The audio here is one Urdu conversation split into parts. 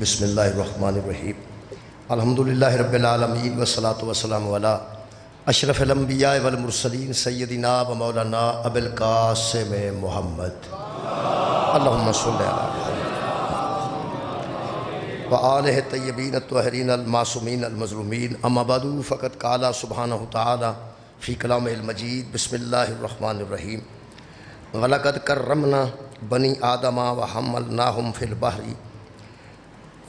بسم اللہ الرحمن الرحیم الحمدللہ رب العالمین والصلاة والسلام علی اشرف الانبیاء والمرسلین سیدنا و مولانا ابی القاسم محمد اللہم صلی علی محمد وآلہ الطیبین الطاہرین المعصومین المظلومین اما بعد فقد قال سبحانہ تعالی فی کلام المجید بسم اللہ الرحمن الرحیم وَلَقَدْ كَرَّمْنَا بَنِي آدَمَ وَحَمَّلْنَاهُمْ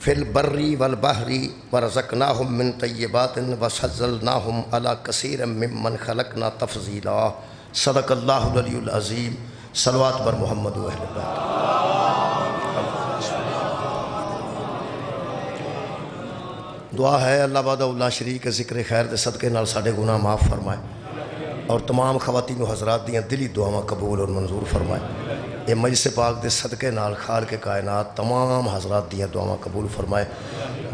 فِي الْبَرِّ وَالْبَحْرِ وَرَزَقْنَاهُمْ مِنْ طَيِّبَاتٍ وَفَضَّلْنَاهُمْ عَلَى كَثِيرٍ مِّمَّنْ خَلَقْنَا تَفْضِيلًا صدق اللہ العلی العظیم صلوات بر محمد و اہل بیت۔ دعا ہے اللہ وحدہ لا شریک ذکر خیر دے صدقے نال ساڈے گناہ معاف فرمائے اور تمام خواتین و حضرات دیاں دلی دعاواں قبول اور منظور فرمائے۔ اے مجلس پاک دے صدقے نال خالق کائنات تمام حضرات دیاں دعاواں قبول فرمائے۔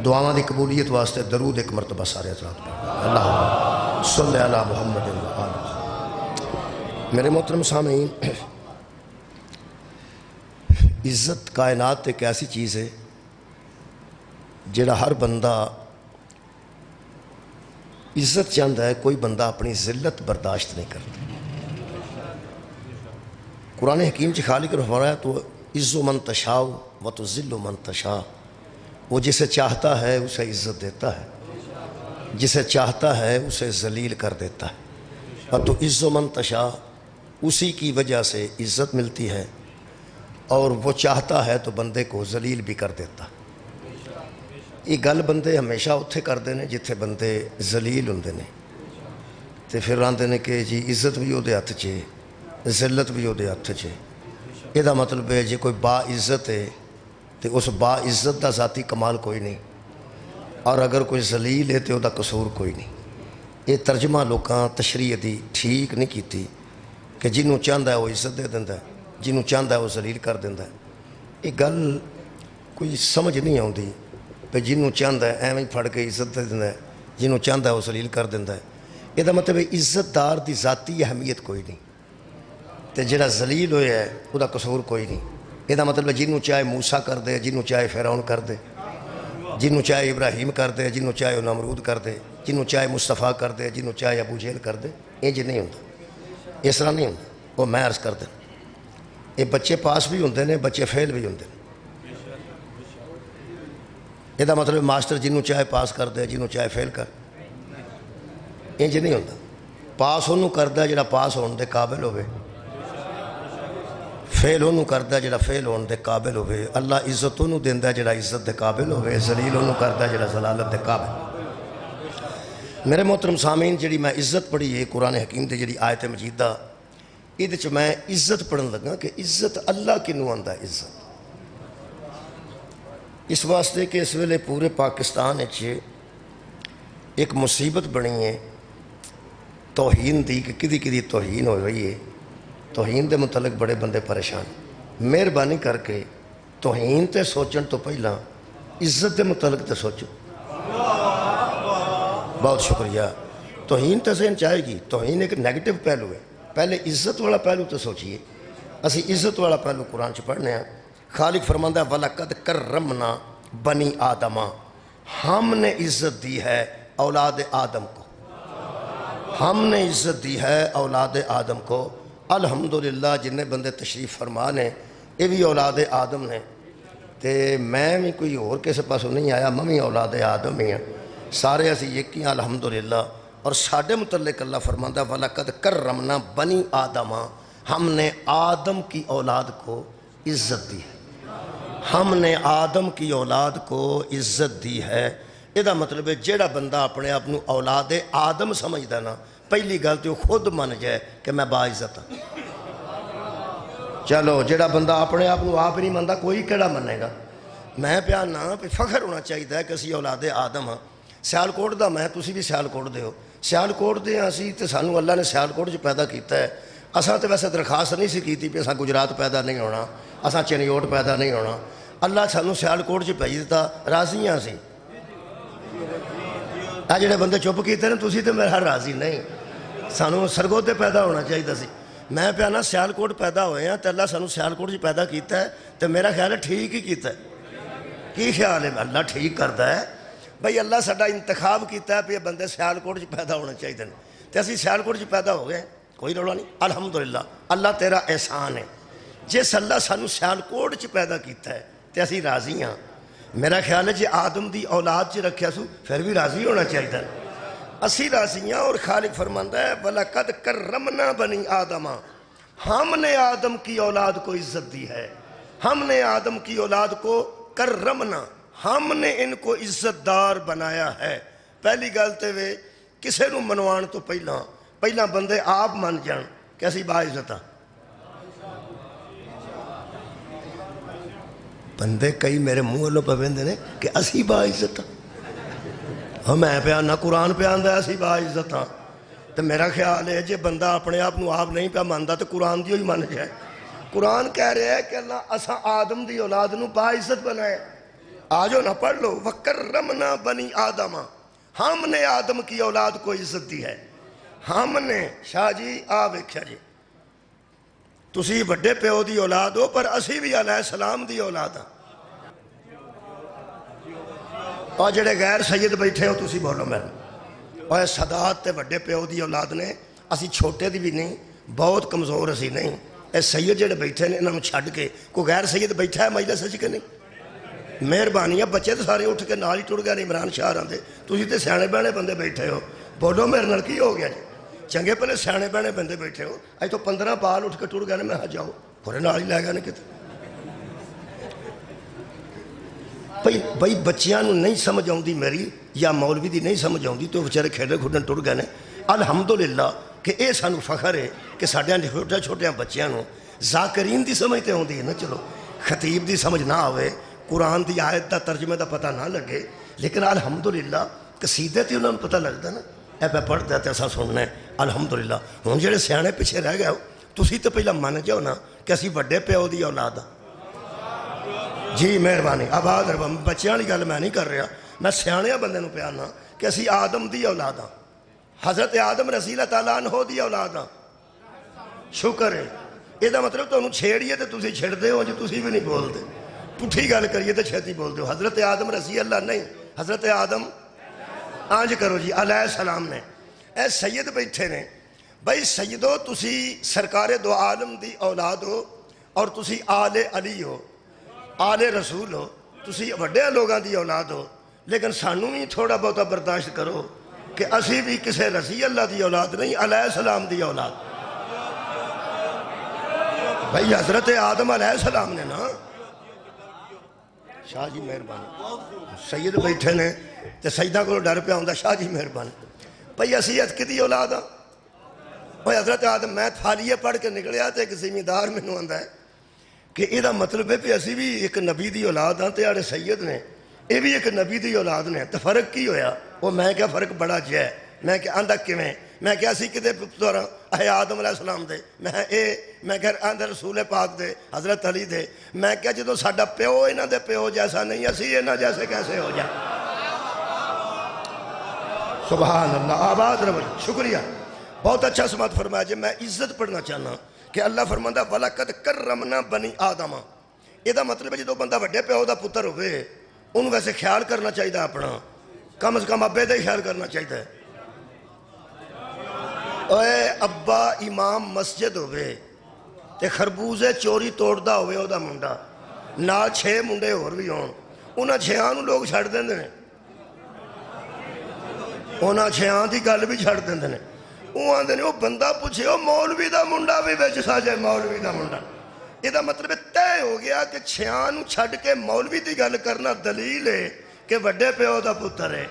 دعاواں دی قبولیت واسطے درود ایک مرتبہ سارے حضرات پڑھیں۔ اللہم صلی علی محمد و آلہ۔ میرے محترم سامعین، عزت کائنات ایک ایسی چیز ہے جڑا ہر بندہ عزت چاہتا ہے، کوئی بندہ اپنی ذلت برداشت نہیں کرتا۔ قرآن حکیم چ خالق نے فرمایا تو عز من تشاء و تذل من تشاء، وہ جسے چاہتا ہے اسے عزت دیتا ہے، جسے چاہتا ہے اسے ذلیل کر دیتا ہے۔ اور تو عز من تشاء، اسی کی وجہ سے عزت ملتی ہے، اور وہ چاہتا ہے تو بندے کو ذلیل بھی کر دیتا ہے۔ یہ گل بندے ہمیشہ اتھے کرتے ہیں جتھے بندے ذلیل ہوندے نے، تے پھر آندے نے کہ جی عزت بھی وہ ہاتھ چ ذلت بھی وہ ہاتھ چ۔ یہ مطلب ہے جی کوئی با عزت ہے تو اس با عزت دا ذاتی کمال کوئی نہیں، اور اگر کوئی ذلیل ہے تو وہ قصور کوئی نہیں۔ یہ ترجمہ لوکاں تشریح دی ٹھیک نہیں کیتی کہ جنوں چاہتا ہے وہ عزت دے دیندا ہے، جنوں چاہتا ہے وہ ذلیل کر دیندا ہے۔ یہ گل کوئی سمجھ نہیں آتی پہ جنوں چاہتا ہے ایویں پھڑ کے عزت دے دیندا ہے، جنوں چاہتا ہے وہ ذلیل کر دیندا ہے۔ یہ مطلب ہے عزت دار دی ذاتی اہمیت کوئی نہیں، تے جڑا ذلیل ہویا ہے وہ قصور کوئی نہیں۔ یہ مطلب ہے جنوں چاہے موسیٰ کر دے، جنوں چاہے فرعون کر دے، جنوں چاہے ابراہیم کر دے، جنوں چاہے نمرود کر دے، جنوں چاہے مصطفیٰ کر دے، جنوں چاہے ابو جہل کر دے، انج نہیں ہوتا، اس طرح نہیں ہوتا۔ وہ میں عرض کر دیں، یہ بچے پاس بھی ہوندے نے، بچے فیل بھی ہوندے نے۔ یہ مطلب ماسٹر جنوں چاہے پاس کر دے، جنوں چاہے فیل کر، انج نہیں ہوتا۔ پاس انہوں کردا جڑا پاس ہون دے قابل ہوئے، فیل انہوں کردا جڑا فیل ہون دے قابل ہوئے۔ اللہ عزت انہوں دیندا جڑا عزت دے قابل ہوئے، ذلیل انہوں کردا جڑا ذلالت دے قابل۔ میرے محترم سامعین، جڑی میں عزت پڑھی ہے قرآن حکیم دے جڑی آیت مجیدہ، یہ چ میں عزت پڑھن لگا کہ عزت اللہ کنوں آندا ہے۔ عزت اس واسطے کہ اس ویلے پورے پاکستان ایک مصیبت بنی ہے توہین دی، کہ کدی کدی توہین ہو رہی ہے۔ توہین دے متعلق بڑے بندے پریشان۔ مہربانی کر کے توہین تے سوچن تو پہلا عزت دے متعلق تے سوچو۔ بہت شکریہ۔ توہین تے ذہن چاہے گی، توہین ایک نیگیٹو پہلو ہے، پہلے عزت والا پہلو تو سوچئے۔ اسی عزت والا پہلو قرآن چ پڑھنے ہیں۔ خالق فرماندہ ہے وَلَقَدْ كَرَّمْنَا بَنِي آدَمَ، ہم نے عزت دی ہے اولاد آدم کو، ہم نے عزت دی ہے اولاد آدم کو۔ الحمدللہ جنہیں بندے تشریف فرمان ہیں یہ بھی اولاد آدم نے، تے میں بھی کوئی اور کسی پاسوں نہیں آیا، میں بھی اولاد آدم ہی ہیں، سارے اسی ایک ہی ہیں الحمدللہ۔ اور ساڈے متعلق اللہ فرماندہ ہے وَلَقَدْ كَرَّمْنَا بَنِي آدَمَ، ہم نے آدم کی اولاد کو عزت دی ہے، ہم نے آدم کی اولاد کو عزت دی ہے۔ یہ مطلب ہے جیڑا بندہ اپنے آپ اولاد آدم سمجھدا نا، پہلی گل تو خود من جائے کہ میں با عزت ہوں۔ چلو جیڑا بندہ اپنے آپ نہیں منتا کوئی کیڑا منے گا۔ میں پیانا پہ فخر ہونا چاہیے کہ اسی اولاد آدم ہاں۔ سیالکوٹ دا میں، تسی بھی سیالکوٹ دے ہو، سیالکوٹ دے اسی تے سانو اللہ نے سیالکوٹ جو پیدا کیتا ہے۔ اساں تے ویسے درخواست نہیں سی کیتی پہ اساں گجرات پیدا نہیں ہونا، اساں چنیوٹ پیدا نہیں ہونا، اللہ سانو سیالکوٹ جو بھیج دیتا، راضی ہاں سی۔ جڑے بندے چپ کیتے ہیں تسی تے میرا راضی نہیں، سانو سرگودے پیدا ہونا چاہیے سی۔ میں پیانا سیالکوٹ پیدا ہوئے ہیں تو اللہ سانو سیالکوٹ جو پیدا کیتا ہے تو میرا خیال ہے ٹھیک ہی کیتا ہے۔ کی خیال ہے؟ اللہ ٹھیک کرتا ہے بھائی، اللہ ساڈا انتخاب کیتا ہے بھی یہ بندے سیالکوٹ پیدا ہونے چاہیے تو اسی سیالکوٹ پیدا ہو گئے، کوئی رولا نہیں۔ الحمدللہ اللہ تیرا احسان ہے، جس اللہ سانو سیالکوٹ پیدا کیتا ہے تو اسی راضی ہاں۔ میرا خیال ہے جی آدم دی اولاد رکھیا سو پھر بھی راضی ہونا چاہیے، اسی راضی ہاں۔ اور خالق فرماندا ہے وَلَقَدْ كَرَّمْنَا بَنِي آدَمَ، ہم نے آدم کی اولاد کو عزت دی ہے، ہم نے آدم کی اولاد کو کرمنا، ہم نے ان کو عزت دار بنایا ہے۔ پہلی گل تے وے کسے نو منوان تو پہلا بندے آپ من جان کہ اسی با عزت ہاں۔ بندے کئی میرے منہ والوں پہ ویندے نے کہ اسی با عزت ہاں، میں پہ آنا قرآن پہ آندا اسی با عزت ہاں، تو میرا خیال ہے جے بندہ اپنے آپ نو آپ نہیں پہ ماندا تو قرآن دیو ہی مان جائے۔ قرآن کہہ رہا ہے کہ اللہ اساں آدم دی اولاد نو با عزت بنائے۔ آجو نہ پڑھ لو وَكَرَّمْنَا بَنِي آدَمَ، ہم نے آدم کی اولاد کو عزت دی ہے، ہم نے۔ شاہ جی آ ویکھیا جی، تسی بڑے پیو دی اولاد ہو پر اسی بھی علیہ السلام دی اولاد ہاں۔ اور جڑے غیر سید بیٹھے ہو تسی بولو میں، اور سادات تے بڑے پیو دی اولاد نے، اسی چھوٹے دی بھی نہیں، بہت کمزور اسی نہیں۔ اے سید جڑے بیٹھے نے انہوں چھڈ کے کوئی غیر سید بیٹھا ہے مجلس وچ کہ نہیں؟ مہربانی ہے، بچے تو سارے اٹھ کے نال ہی ٹر گئے عمران شاہ آندے، تسی تے سیانے بہنے بندے بیٹھے ہو، بولو میرے نال کی ہو گیا جی؟ چنگے پہلے سیانے بہنے بندے بیٹھے ہو، اج تو 15 بال اٹھ کے ٹر گئے، میں جاؤ پورے نال ہی لے گئے کتے۔ بھائی بچیاں نو نہیں سمجھ آؤندی میری یا مولوی دی نہیں سمجھ آؤندی تو بچارے کھیڈے کھڈن ٹر گئے نے۔ الحمدللہ کہ اے سانو فخر ہے کہ ساڈیاں چھوٹے چھوٹے بچیاں نو ذاکرین دی سمجھ تے آؤندی ہے نا، چلو خطیب دی سمجھ نہ آوے، قرآن دی آیت دا ترجمے دا پتہ نہ لگے، لیکن الحمدللہ قصیدے تے انہوں نے پتہ لگتا نا، اے پہ پڑھتا ہے تے ایسا سننا ہے۔ الحمدللہ ہوں جڑے سیانے پیچھے رہ گئے ہو تسی تو پہلا من جاؤ نا کہ اسی بڑے پیو دی اولاد ہاں۔ جی مہربانی، آباد رہو، بچیاں والی گل میں نہیں کر رہا، میں سیانے بندے نو پیانا کہ اسی آدم دی اولاد ہاں، حضرت آدم رضی اللہ تعالیٰ عنہ دی اولاد ہاں۔ شکر ہے، یہ مطلب تو انہوں چھیڑیے تو تسی چھڑ دے ہو جی، تسی بھی نہیں بولتے، پٹھی گل کریے تو چھتی بول دے ہو۔ حضرت آدم رضی اللہ نہیں، حضرت آدم آنج کرو جی علیہ السلام نے۔ اے سید بیٹھے نے، بھائی سیدو تسی سرکار دو عالم دی اولاد ہو اور تسی آل علی ہو، آل رسول ہو، تسی بڑے لوگاں دی اولاد ہو، لیکن سانو ہی تھوڑا بہتا برداشت کرو کہ اسی بھی کسے رضی اللہ دی اولاد نہیں، علیہ السلام دی اولاد۔ بھائی حضرت آدم علیہ السلام نے نا، شاہ جی مہربانی، سید بیٹھے نے تے سیدہ کو ڈر پہ آؤں شاہ جی مہربانی، بھائی اسی عدق دی اولاد ہاں۔ بھائی حضرت آدم میں تھالیے پڑھ کے نکلیا تے ایک زمیندار میں نو آندہ ہے کہ یہ دا مطلب ہے کہ اسی بھی ایک نبی دی اولاد ہاں تے آڑے سید نے، یہ بھی ایک نبی دی اولاد نے، تو فرق کی ہویا؟ وہ میں کیا فرق بڑا جے، میں کیا آندہ کیویں، میں کیا اسی کدے پتر اے آدم علیہ السلام دے، میں کیا آندہ رسول پاک دے، حضرت علی دے، میں کیا جدو ساڈا پیو انہاں دے پیو جیسا نہیں، اسی انہاں جیسے کیسے ہو جائے؟ سبحان اللہ، آباد رہو، شکریہ، بہت اچھا سمات فرمایا جی۔ میں عزت پڑھنا چاہنا کہ اللہ فرماندہ وَلَقَدْ كَرَّمْنَا بَنِي آدَمَ، یہ دا مطلب ہے جدو بندہ وڈے پیو دا پتر ہوئے انہوں ویسے خیال کرنا چاہیے اپنا، کم از کم ابے دا ہی خیال کرنا چاہیے۔ اے ابا امام مسجد ہوئے تے خربوزے چوری توڑدا ہوئے او دا منڈا، نال 6 منڈے اور بھی ہون، انہاں 6 نو لوگ چھڑ دیندے نے، انہاں 6 دی گل بھی چھڑ دیندے نے، وہ آندے نے وہ بندہ پوچھے او مولوی دا منڈا بھی وچ ساجے، مولوی دا منڈا۔ یہ دا مطلب طے ہو گیا کہ 6 نو چھڑ کے مولوی دی گل کرنا دلیل ہے کہ وڈے پیو دا پتر ہے۔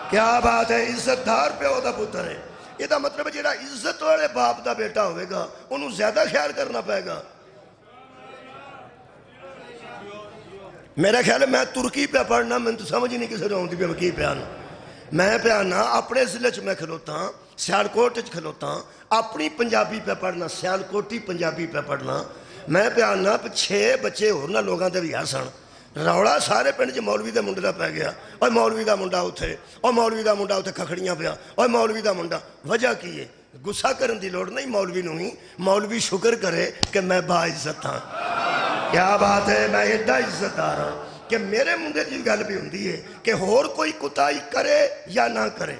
کیا بات ہے، عزت دار پیو دا پتر ہے۔ یہ دا مطلب ہے جڑا عزت والے باپ دا بیٹا ہوئے گا انہوں زیادہ خیال کرنا پائے گا۔ میرا خیال ہے میں ترکی پہ پڑھنا، میں تو سمجھ نہیں کسی رہوں دی پہ کی پہ آنا، میں پہ آنا اپنے ضلع میں کھلوتا ہوں، سیالکوٹ کھلوتا ہوں، اپنی پنجابی پہ پڑھنا، سیالکوٹی پنجابی پہ پڑھنا، میں پہ آنا 6 بچے ہونا لوگاں دے بھی آسان روڑا سارے پنڈ چ مولوی دا منڈا پہ گیا، اور مولوی دا منڈا اتھے، اور مولوی دا منڈا اتھے کھکھڑیاں پیا، اور مولوی دا منڈا۔ وجہ کی ہے؟ گسا کرن دی لوڑ نہیں مولوی نو ہی، مولوی شکر کرے کہ میں با عزت ہاں۔ کیا بات ہے، میں ایڈا عزت دار ہاں، کہ میرے منڈے کی گل بھی ہوندی ہے کہ ہور کوئی کوتاہی کرے یا نہ کرے،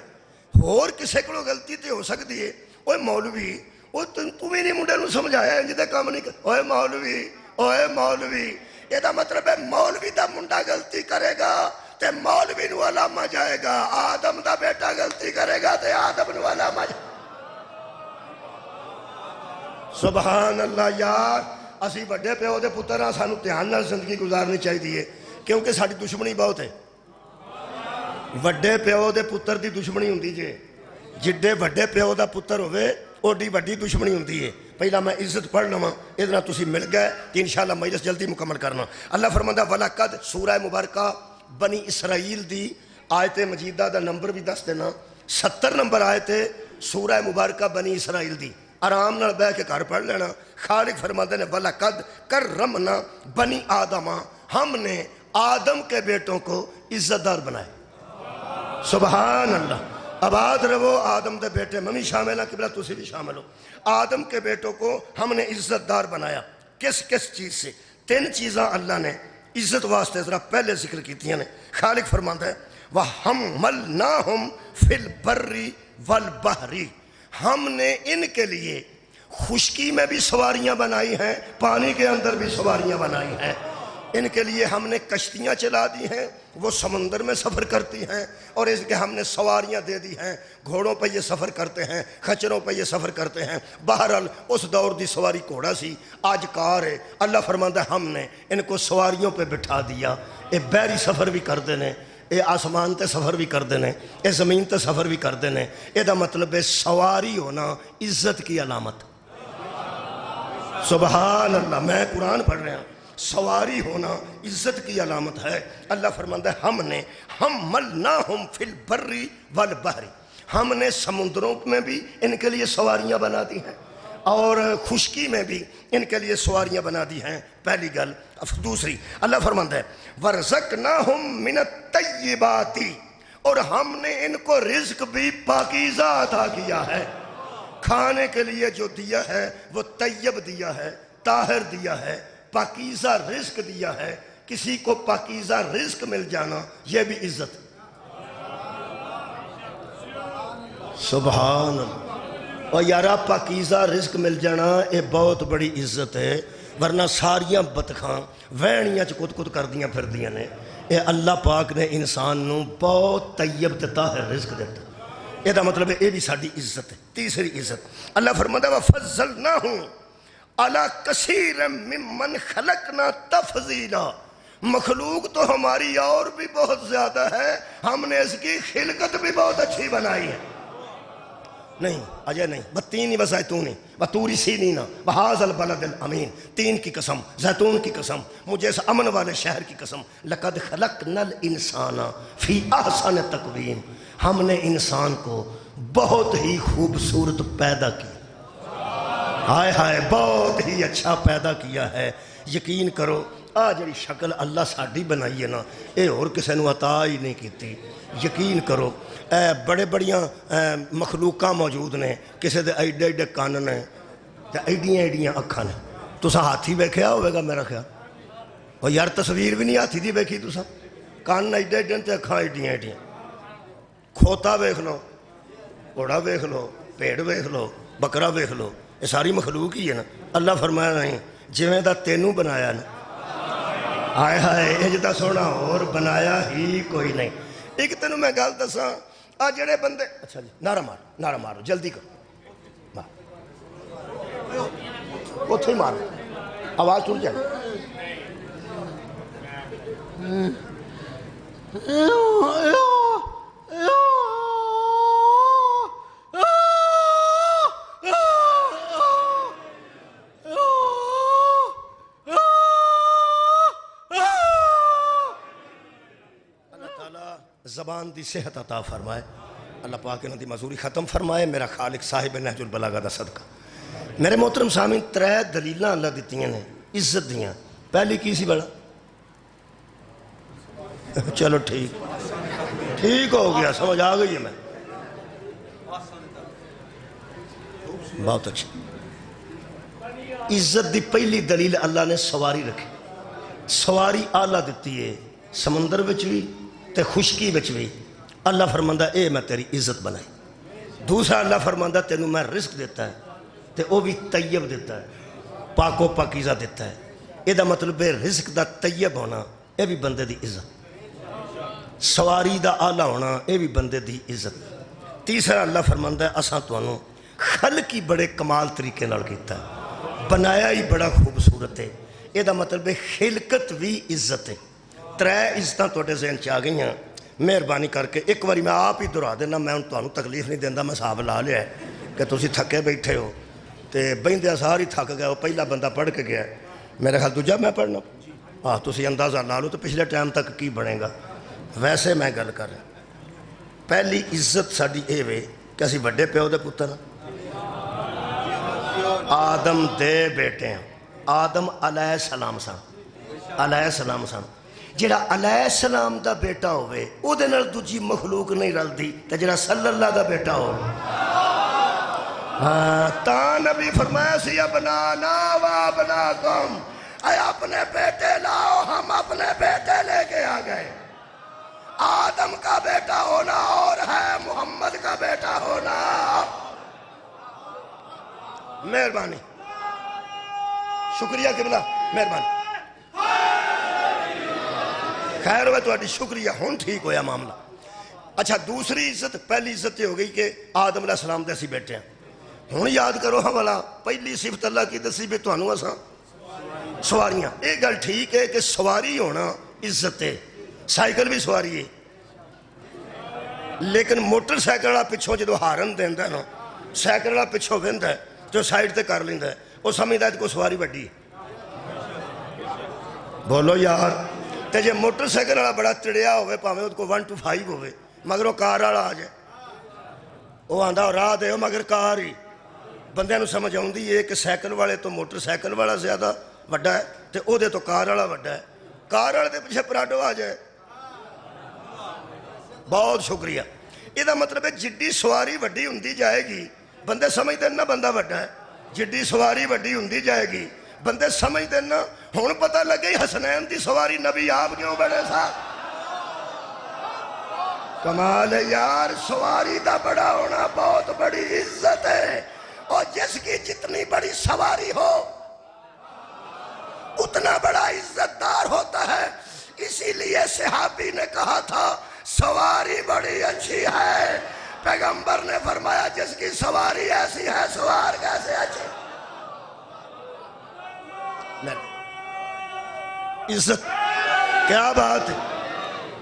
ہور کسے کو غلطی تے ہو سکتی ہے، اوے مولوی وہ تم ہی نہیں منڈے نو سمجھایا جدے کام نہیں کر، اوے مولوی یہ دا مطلب ہے مولوی دا منڈا غلطی کرے گا تے مولوی نو علامہ جائے گا، آدم دا بیٹا غلطی کرے گا تے آدم نو علامہ جائے گا۔ سبحان اللہ یار، اسی بڑے پیو دے پتر ہاں، سانو دھیان نال زندگی گزارنی چاہیے کیونکہ ساری دشمنی بہت ہے۔ وڈے پیو دے پتر دی دشمنی ہوندی جے، جڈے وڈے پیو دا پتر ہوئے اوڈی وڈی دشمنی ہوندی ہے۔ پہلا میں عزت پڑھ لواں، ادھر تسی مل گئے کہ انشاءاللہ مجلس جلدی مکمل کرنا۔ اللہ فرماندہ وَلَقَدْ سورہ مبارکہ بنی اسرائیل دی آیت مجیدہ دا نمبر بھی دس دینا، 70 نمبر آیت سورہ مبارکہ بنی اسرائیل دی، آرام نال بیٹھ کے گھر پڑھ لینا۔ خالق فرماتے ہیں وَلَقَدْ کَرَّمْنَا بنی آدم، ہم نے آدم کے بیٹوں کو عزت دار بنائے۔ سبحان اللہ، آباد رہو آدم دے بیٹے، میں بھی شامل ہاں، قبلہ تسی بھی شامل ہو۔ آدم کے بیٹوں کو ہم نے عزت دار بنایا، کس چیز سے؟ 3 چیزاں اللہ نے عزت واسطے ذرا پہلے ذکر کیتیاں نے۔ خالق فرماتا ہے وَحَمَّلْنَاهُمْ فِي الْبَرِّ وَالْبَحْرِ، ہم نے ان کے لیے خشکی میں بھی سواریاں بنائی ہیں، پانی کے اندر بھی سواریاں بنائی ہیں۔ ان کے لیے ہم نے کشتیاں چلا دی ہیں، وہ سمندر میں سفر کرتی ہیں، اور اس کے ہم نے سواریاں دے دی ہیں، گھوڑوں پہ یہ سفر کرتے ہیں، خچروں پہ یہ سفر کرتے ہیں۔ بہرحال اس دور دی سواری گھوڑا سی، آج کار ہے۔ اللہ فرماتا ہے ہم نے ان کو سواریوں پہ بٹھا دیا، یہ بحری سفر بھی کر دینے، یہ آسمان تے سفر بھی کر دینے، یہ زمین تے سفر بھی کر دینے۔ یہ دا مطلب ہے سواری ہونا عزت کی علامت۔ سبحان اللہ، میں قرآن پڑھ رہا ہوں، سواری ہونا عزت کی علامت ہے۔ اللہ فرماتا ہے ہم نے حملناہم فی البر والبحر، ہم نے سمندروں میں بھی ان کے لیے سواریاں بنا دی ہیں اور خشکی میں بھی ان کے لیے سواریاں بنا دی ہیں، پہلی گل۔ دوسری اللہ فرماتا ہے وَرَزَقْنَاهُمْ مِنَ الطَّيِّبَاتِ، اور ہم نے ان کو رزق بھی پاکیزہ عطا کیا ہے۔ کھانے کے لیے جو دیا ہے وہ طیب دیا ہے، طاہر دیا ہے، پاکیزہ رزق دیا ہے۔ کسی کو پاکیزہ رزق مل جانا یہ بھی عزت۔ سبحان اللہ، اور یارہ پاکیزہ رزق مل جانا یہ بہت بڑی عزت ہے، ورنہ ساریاں بتخاں وینیاں چکت کت کر دیاں پھر دیاں نے۔ یہ اللہ پاک نے انسان نو بہت طیب دیتا ہے، رزق دیتا ہے، یہ دا مطلب ہے یہ بھی ساری عزت ہے۔ تیسری عزت اللہ فرماتا ہے وَفَضَّلْنَاهُمْ عَلَىٰ كَثِيرٍ مِّمَّنْ خَلَقْنَا تَفْضِيلًا، مخلوق تو ہماری اور بھی بہت زیادہ ہے، ہم نے اس کی خلقت بھی بہت اچھی بنائی ہے۔ نہیں اجے نہیں، بتینی وزیتونی وطور سینینا وہذا البلد الامین، تین کی قسم، زیتون کی قسم، مجھے اس امن والے شہر کی قسم، لقد خلقنا الانسان فی احسن تقویم، ہم نے انسان کو بہت ہی خوبصورت پیدا کیا، ہائے ہائے بہت ہی اچھا پیدا کیا ہے۔ یقین کرو آ جڑی شکل اللہ ساڑی بنائی ہے نا، اے اور کسے نو عطا ہی نہیں کیتی۔ یقین کرو بڑے بڑیاں مخلوقاں موجود نے، کسے دے ایڈے ایڈے کان نے تے ایڈیاں ایڈیاں اکھاں نے۔ تسا ہاتھی بیکھیا ہوئے گا میرا خیال، اور یار تصویر بھی نہیں ہاتھی دی بیکھی تسا، کان ایڈے ایڈے تے اکھاں ایڈیاں ایڈیاں۔ کھوتا بیکھ لو، گھوڑا بیکھ لو، پیڑ بیکھ لو، بکرا بیکھ لو، یہ ساری مخلوق ہی ہے نا۔ اللہ فرمایا نہیں جویں دا تینوں بنایا نا، ہائے ہائے اجدا سونا اور بنایا ہی کوئی نہیں۔ ایک تینوں میں گل دساں، آ جڑے بندے، اچھا جی نعرہ مارو جلدی کرو، اتھے مارو آواز ٹوٹ جائے۔ زبان دی صحت عطا فرمائے، اللہ پاک انہوں دی معذوری ختم فرمائے، میرا خالق صاحب نہج البلاغہ دا صدقہ۔ میرے محترم سامعین، 3 دلیلاں اللہ دیتیاں نے عزت دیاں۔ پہلی کی سی بڑا؟ چلو ٹھیک ہو گیا، سمجھ آ گئی ہے، میں بہت اچھا۔ عزت دی پہلی دلیل اللہ نے سواری رکھی، سواری آلہ دیتی ہے، سمندر وچ بھی تے خشکی وچ بھی اللہ فرماندا اے میں تیری عزت بنائی. دوسرا اللہ فرماندا تینوں میں رزق دیتا ہے تے وہ بھی طیب دیتا ہے, پاک و پاکیزہ دیتا ہے. یہ دا مطلب ہے رزق دا طیب ہونا یہ بھی بندے دی عزت, سواری دا آلہ ہونا یہ بھی بندے دی عزت. تیسرا اللہ فرماندا ہے اساں تانوں خلق ہی بڑے کمال طریقے نال کیتا ہے, بنایا ہی بڑا خوبصورت ہے. یہ دا مطلب ہے خلقت بھی عزت ہے. 3 عزتاں تواڈے ذہن چ آ گئیاں. مہربانی کر کے ایک باری میں آپ ہی دہرا دینا, میں ہن تانوں تکلیف نہیں دیندا, میں حساب لا لیا ہے کہ تسی تھکے بیٹھے ہو تے بہندے سارے تھک گئے. وہ پہلا بندہ پڑھ کے گیا, میرے خیال دوجا میں پڑھنا. تسی اندازہ لا لو تو پچھلے ٹائم تک کی بنے گا. ویسے میں گل کر رہا, پہلی عزت ساڈی اے وے کہ اسی بڑے پیو دے پتر آدم دے بیٹے ہیں. آدم علیہ السلام سن, علیہ السلام سن. جڑا علیہ السلام دا بیٹا ہوئے او دے نال دوجی مخلوق نہیں رلدی, تے جڑا صلی اللہ دا بیٹا ہو تا نبی فرمایا سی ابنانا و ابناکم, اے اپنے بیٹے لاؤ, ہم اپنے بیٹے لے کے آ گئے. آدم کا بیٹا ہونا اور ہے محمد کا بیٹا ہونا. مہربانی, شکریہ قبلہ, مہربانی. خیر ہوئے تو شکریہ, ہون ٹھیک ہویا معاملہ. اچھا دوسری عزت, پہلی عزت یہ ہو گئی کہ آدم علیہ السلام دے اسی بیٹے ہیں. ہون یاد کرو ہم والا پہلی صفت اللہ کی دسی بھی تو انہوں اساں سواریاں. ایک گل ٹھیک ہے کہ سواری ہونا عزت ہے, سائیکل بھی سواری ہے, لیکن موٹر سائیکل والا پچھوں جدو ہارن دیندا ہے نا, سائیکل والا پچھوں ویندا ہے جو سائیڈ تے کر لیندا ہے, وہ سمجھدا ہے کہ کوئی سواری وڈی ہے. بولو یار. تے جے موٹر سائیکل والا بڑا چڑیا ہوئے پاویں اس کو 1 to 5 ہوئے, مگر وہ کار والا آ جائے, وہ آندا راہ دے مگر کار ہی. بندے نو سمجھ آؤندی ہے کہ سائیکل والے تو موٹر سائیکل والا زیادہ وڈا ہے تے او دے تو کار والا وڈا ہے, کار والے دے پیچھے پراڈو آ جائے. بہت شکریہ. یہ دا مطلب ہے جڈی سواری وڈی ہوندی جائے گی بندے سمجھ دین نا بندہ وڈا ہے, جڈی سواری وڈی ہوندی جائے گی بندے سمجھ دین نا. ہون پتہ لگے حسنین دی سواری نبی آپ کیوں بڑے سا. کمال ہے یار, سواری دا بڑا ہونا بہت بڑی عزت ہے, اور جس کی جتنی بڑی سواری ہو اتنا بڑا عزت دار ہوتا ہے. اسی لیے صحابی نے کہا تھا سواری بڑی اچھی ہے, پیغمبر نے فرمایا جس کی سواری ایسی ہے سوار کیسے اچھی. عزت کیا بات ہے,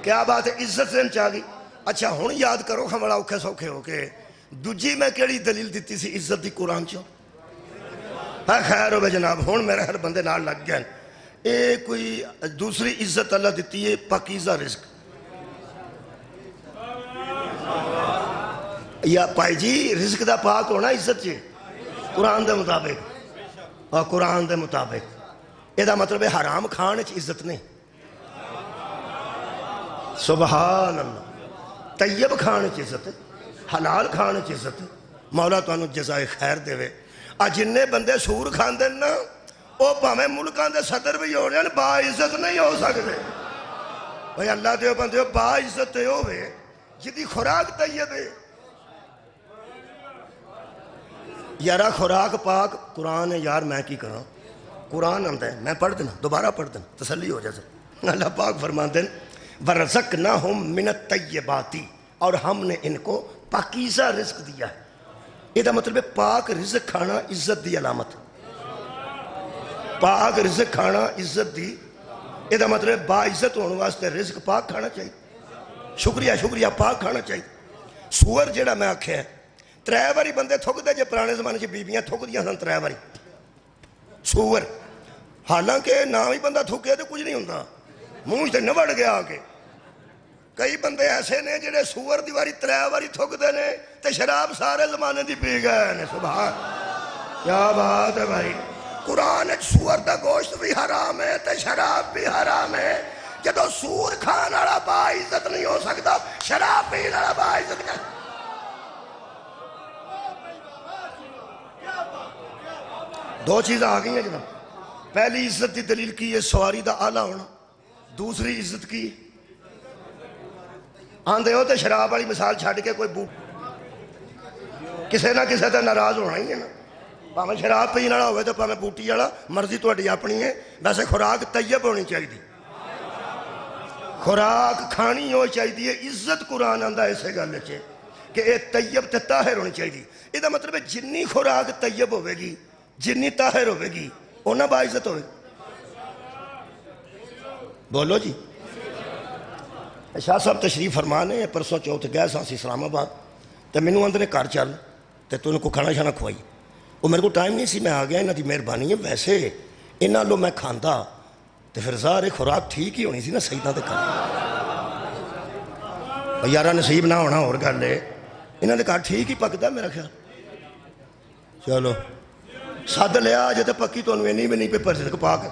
کیا بات ہے, عزت سے چاہ گئی. اچھا ہون یاد کرو ہمارا اوکھے سوکھے ہو کے دوجی میں کیڑی دلیل دیتی سی عزت دی قرآن چوں. خیر ہو بے جناب, ہون میرے ہر بندے نال لگ گئے. اے کوئی دوسری عزت اللہ دیتی ہے پاکیزہ رزق. یا پائی جی رزق دا پاک ہونا عزت جی قرآن دے مطابق, اور قرآن دے مطابق. یہ دا مطلب ہے حرام کھانے چ عزت نہیں, سبحان اللہ. طیب کھانے چ عزت ہے, حلال کھانے چ عزت ہے. مولا تو انہوں جزائے خیر دے وے. جننے بندے سور کھان دے نا وہ پاویں ملکان دے صدر بھی ہو رہے با عزت نہیں ہو سکتے. بھئی اللہ دے بندے با عزت تے ہوئے جدی خوراک طیب ہے. یارہ خوراک پاک قرآن ہے یار, میں کی کروں, قرآن آندہ ہے, میں پڑھ دینا, دوبارہ پڑھ دینا, تسلی ہو جائے. اللہ پاک فرماتے ہیں وَرَزَقْنَاهُمْ مِنَ الطَّيِّبَاتِ, اور ہم نے ان کو پاکیزہ رزق دیا ہے. یہ دا مطلب ہے پاک رزق کھانا عزت دی علامت, پاک رزق کھانا عزت دی. یہ دا مطلب ہے با عزت ہونے واسطے رزق پاک کھانا چاہیے. شکریہ شکریہ, پاک کھانا چاہیے. سور جیڑا میں آکھیا ہے 3 باری بندے تھک دے, جے پرانے زمانے چ بیبیاں تھک دیاں سن 3 باری سور. حالانکہ نہ ہی بندہ تھکے تو کچھ نہیں ہوتا, منہ سے نوڑ گیا آ کے. کئی بندے ایسے نے جڑے سور دی واری 3 باری تھک دے نے تے شراب سارے زمانے دی پی گئے نے. سبحان, کیا بات ہے بھائی. قرآن سور دا گوشت بھی حرام ہے تے شراب بھی حرام ہے. جدو سور کھان والا با عزت نہیں ہو سکتا, شراب پین والا با عزت کیا. دو چیزیں آ گئی ہیں جناب. پہلی عزت کی دلیل کی ہے سواری دا آلہ ہونا, دوسری عزت کی آندے ہو تو شراب والی مثال چھڈ کے کوئی کسے نہ کسے تے ناراض ہونا ہی ہے نا. پاویں شراب پینے والا ہوئے تو پاویں بوٹی والا، مرضی تہاڈی اپنی ہے. ویسے خوراک طیب ہونی چاہیے، خوراک کھانی ہو چاہیے. عزت قرآن آندا اسے گل چ کہ یہ طیب تے طاہر ہونی چاہیے. یہ مطلب ہے جنی خوراک طیب ہوئے گی، جنی طاہر ہوئے گی، اونا باعزت ہوئے. بولو جی. شاہ صاحب تشریف فرمانے پرسوں چوتھ گئے ساں اسلام آباد، تو مینوں آندے نے گھر چل تے تو ان کو کھانا شانا کھوائی. وہ میرے کو ٹائم نہیں سی، میں آ گیا، انہاں دی مہربانی ہے. ویسے انہاں لو میں کھاندا تو پھر ظاہر خوراک ٹھیک ہی ہونی سی نا سیداں دے گھر. یارہ نصیب نہ ہونا اور گل ہے، انہاں دے گھر ٹھیک ہی پکدا میرا خیال. چلو سد لیا جے تے پکی تانوں اینی بھی نہیں پہ پرزق پا کے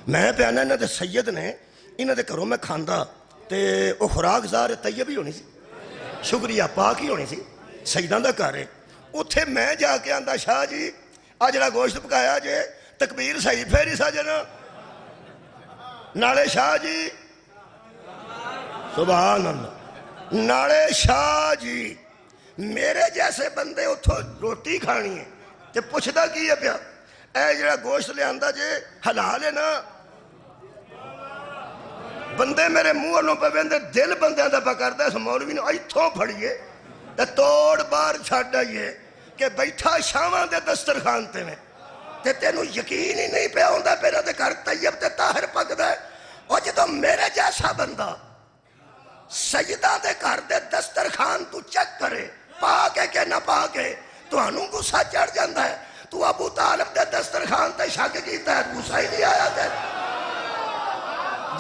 میں پہ آنا. انہاں دے سید نے انہاں دے گھروں میں کھاندا تے وہ خوراک ظاہر طیب ہی ہونی سی، شکریہ پاک ہی ہونی سی. سیداں دا گھر ہے. اتھے میں جا کے آندا شاہ جی آ جڑا گوشت پکایا جے تکبیر صحیح پھیری سجن. نالے شاہ جی سبحان اللہ، نالے شاہ جی میرے جیسے بندے اتھو روٹی کھانی ہے تے پوچھدا کی ہے پیا اے جڑا گوشت لے آندا جے حلال ہے نا. بندے میرے منہ والوں پہ ویندے دل بندیاں دا پکڑدا اس مولوی نے ایتھوں پھڑیے تے توڑ بار چھڈ آئیے کہ بیٹھا شاواں دے دسترخوان تے میں تے تینوں یقین ہی نہیں پیا ہوندا میرے تے گھر طیب تے طاہر پکدا ہے. اور جدوں میرے جیسا بندہ سیداں دے گھر دے دسترخوان تو چیک کرے پا کے کہ نہ پا کے تانوں غصہ چڑھ جاندا ہے. تو ابو طالب دے دسترخوان تے شک کیتا ہے، غصہ ہی نہیں آیا تے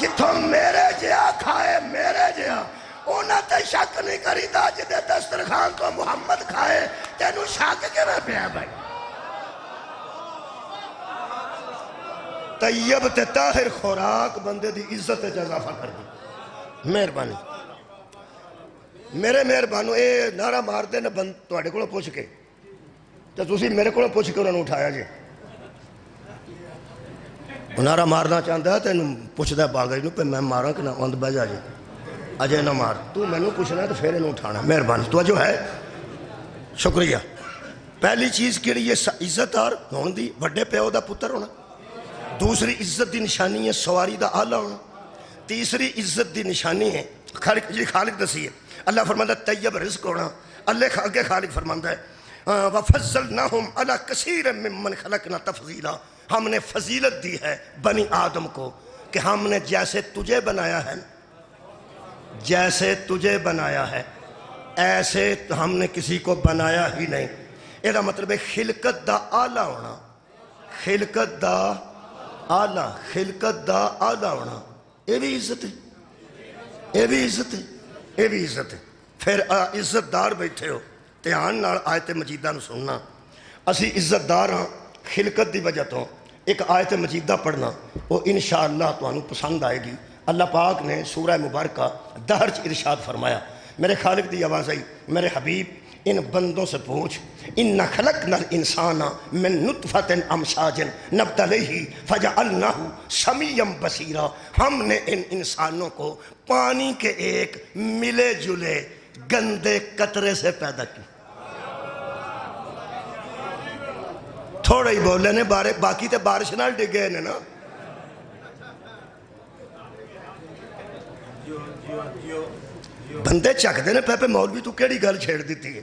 جتھوں میرے جیا کھائے میرے جیا اونا تے شک نہیں کری دا جدے دسترخوان تو محمد کھائے تینوں شک کے میں پیا بھائی. طیب تے طاہر خوراک بندے دی عزت تے اضافہ کر دی. مہربانی میرے مہربانو اے نعرہ مار دے نہ بند تواڈے کولوں پوچھ کے تے تسی میرے کولوں پوچھ کے انہاں نوں اٹھایا جے. نعرہ مارنا چاہتا ہے تو انہوں پوچھتا ہے باغی نوں پہ میں ماراں کہ نہ اند بہ جا جے اجے نہ مار تو میں نوں پوچھنا ہے تو پھر انہوں اٹھانا. مہربانی تو جو ہے شکریہ. پہلی چیز کیڑی یہ عزت اور ہون دی وڈے پیو دا پتر ہونا. دوسری عزت دی نشانی ہے سواری دا آلہ ہونا. تیسری عزت دی نشانی ہے خالق دسی ہے اللہ فرماندہ طیب رزق ہونا. اللہ آگے خالق فرماندہ ہے وَفَضَّلْنَاهُمْ عَلَىٰ كَثِيرٍ مِّمَّنْ خَلَقْنَا تَفْضِيلًا. ہم نے فضیلت دی ہے بنی آدم کو کہ ہم نے جیسے تجھے بنایا ہے، جیسے تجھے بنایا ہے ایسے ہم نے کسی کو بنایا ہی نہیں. یہ مطلب ہے خلقت دا آلہ ہونا، خلقت دا آلہ، خلقت دا آلہ ہونا. یہ بھی عزت ہے، یہ بھی عزت ہے، یہ بھی عزت ہے. پھر عزت دار بیٹھے ہو دھیان نال آیت مجیدہ نو سننا. اسی عزت دار ہاں خلقت دی وجہ تو. ایک آیت مجیدہ پڑھنا وہ انشاءاللہ تمہیں پسند آئے گی. اللہ پاک نے سورہ مبارکہ دہر چ ارشاد فرمایا. میرے خالق دی آواز آئی میرے حبیب ان بندوں سے پوچھ اِنَّا خَلَقْنَا الْإِنسَانَ مِن نُطْفَةٍ أَمْشَاجٍ نَبْتَلِيهِ فَجَعَلْنَاهُ سَمِيًّا بَصِيرًا. ہم نے ان انسانوں کو پانی کے ایک ملے جلے گندے قطرے سے پیدا کی. تھوڑے ہی بولے نے باقی تے بارش نال ڈگے نے نا. بندے چکتے نے پہ مولوی تو کیڑی گل چھیڑ دیتی ہے.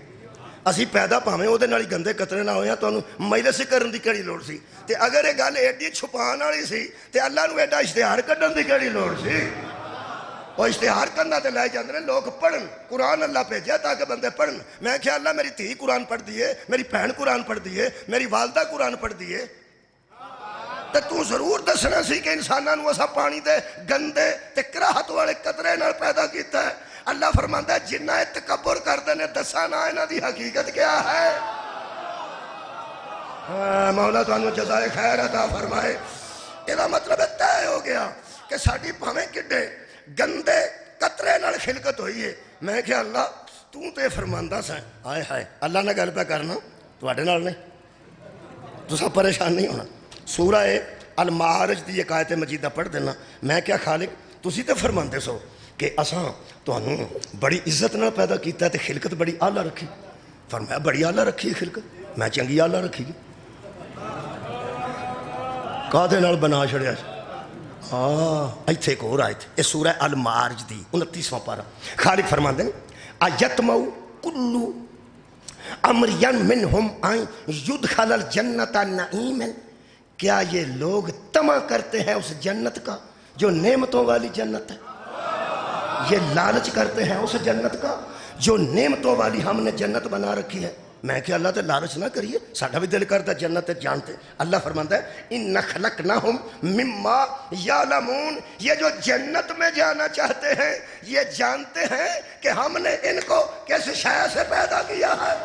اسی پیدا پاویں او دے نال گندے قطرے نہ ہویا تانوں مجلس کرن دی کیڑی لوڑ سی. تے اگر یہ گل ایڈی چھپان والی سی تے اللہ نو ایڈا اشتہار کڈن دی کیڑی لوڑ سی. اور اشتہار کرنا تے لائے جاندے نے لوگ پڑھن. قرآن اللہ بھیجا تاکہ بندے پڑھن. میں کہا اللہ میری دھی قرآن پڑھ دیے، میری بہن قرآن پڑھ دیے، میری والدہ قرآن پڑھ دیے. تے تو ضرور دسنا سی کہ انساناں نو اسا پانی دے گندے تے کراہت والے قطرے نال پیدا کیتا ہے. اللہ فرماندا ہے جنہ تکبر کردے نے دسا نہ انہاں دی حقیقت کیا ہے. مولا تانوں جزائے خیر عطا فرمائے. یہ مطلب طے ہو گیا کہ ساڈی بھاویں کڈے گندے قطرے نال خلقت ہوئی ہے. میں کہ اللہ تو تے فرماندا سا ہائے ہائے اللہ نے گل پہ کرنا تواڈے نال نے تساں پریشان نہیں ہونا. سورہ المعارج دی ایک آیت مجیدہ پڑھ دینا. میں کیا خالق تسی تے فرماندے سو کہ اساں تانوں بڑی عزت نال پیدا کیتا ہے تے خلقت بڑی اعلیٰ رکھی. فرمایا بڑی اعلیٰ رکھی ہے خلقت, میں چنگی اعلیٰ رکھی ہے. کادے نال بنا چھڑیا سی؟ ایتھے ایک اور آیت, یہ سورہ المعارج دی 29واں پارہ. خالق فرماندے ہیں ایتمو کلو امرین منہم ان یدخل الجنت نعیما, کیا یہ لوگ طمع کرتے ہیں اس جنت کا جو نعمتوں والی جنت ہے؟ یہ لالچ کرتے ہیں اس جنت کا جو نعمتوں والی ہم نے جنت بنا رکھی ہے. میں کہ اللہ تے لالچ نہ کریے, ساڈا بھی دل کرتا جنت جانتے. اللہ فرماتا ہے ان خلقناہم مما یعلمون, یہ جو جنت میں جانا چاہتے ہیں یہ جانتے ہیں کہ ہم نے ان کو کس شے سے پیدا کیا ہے.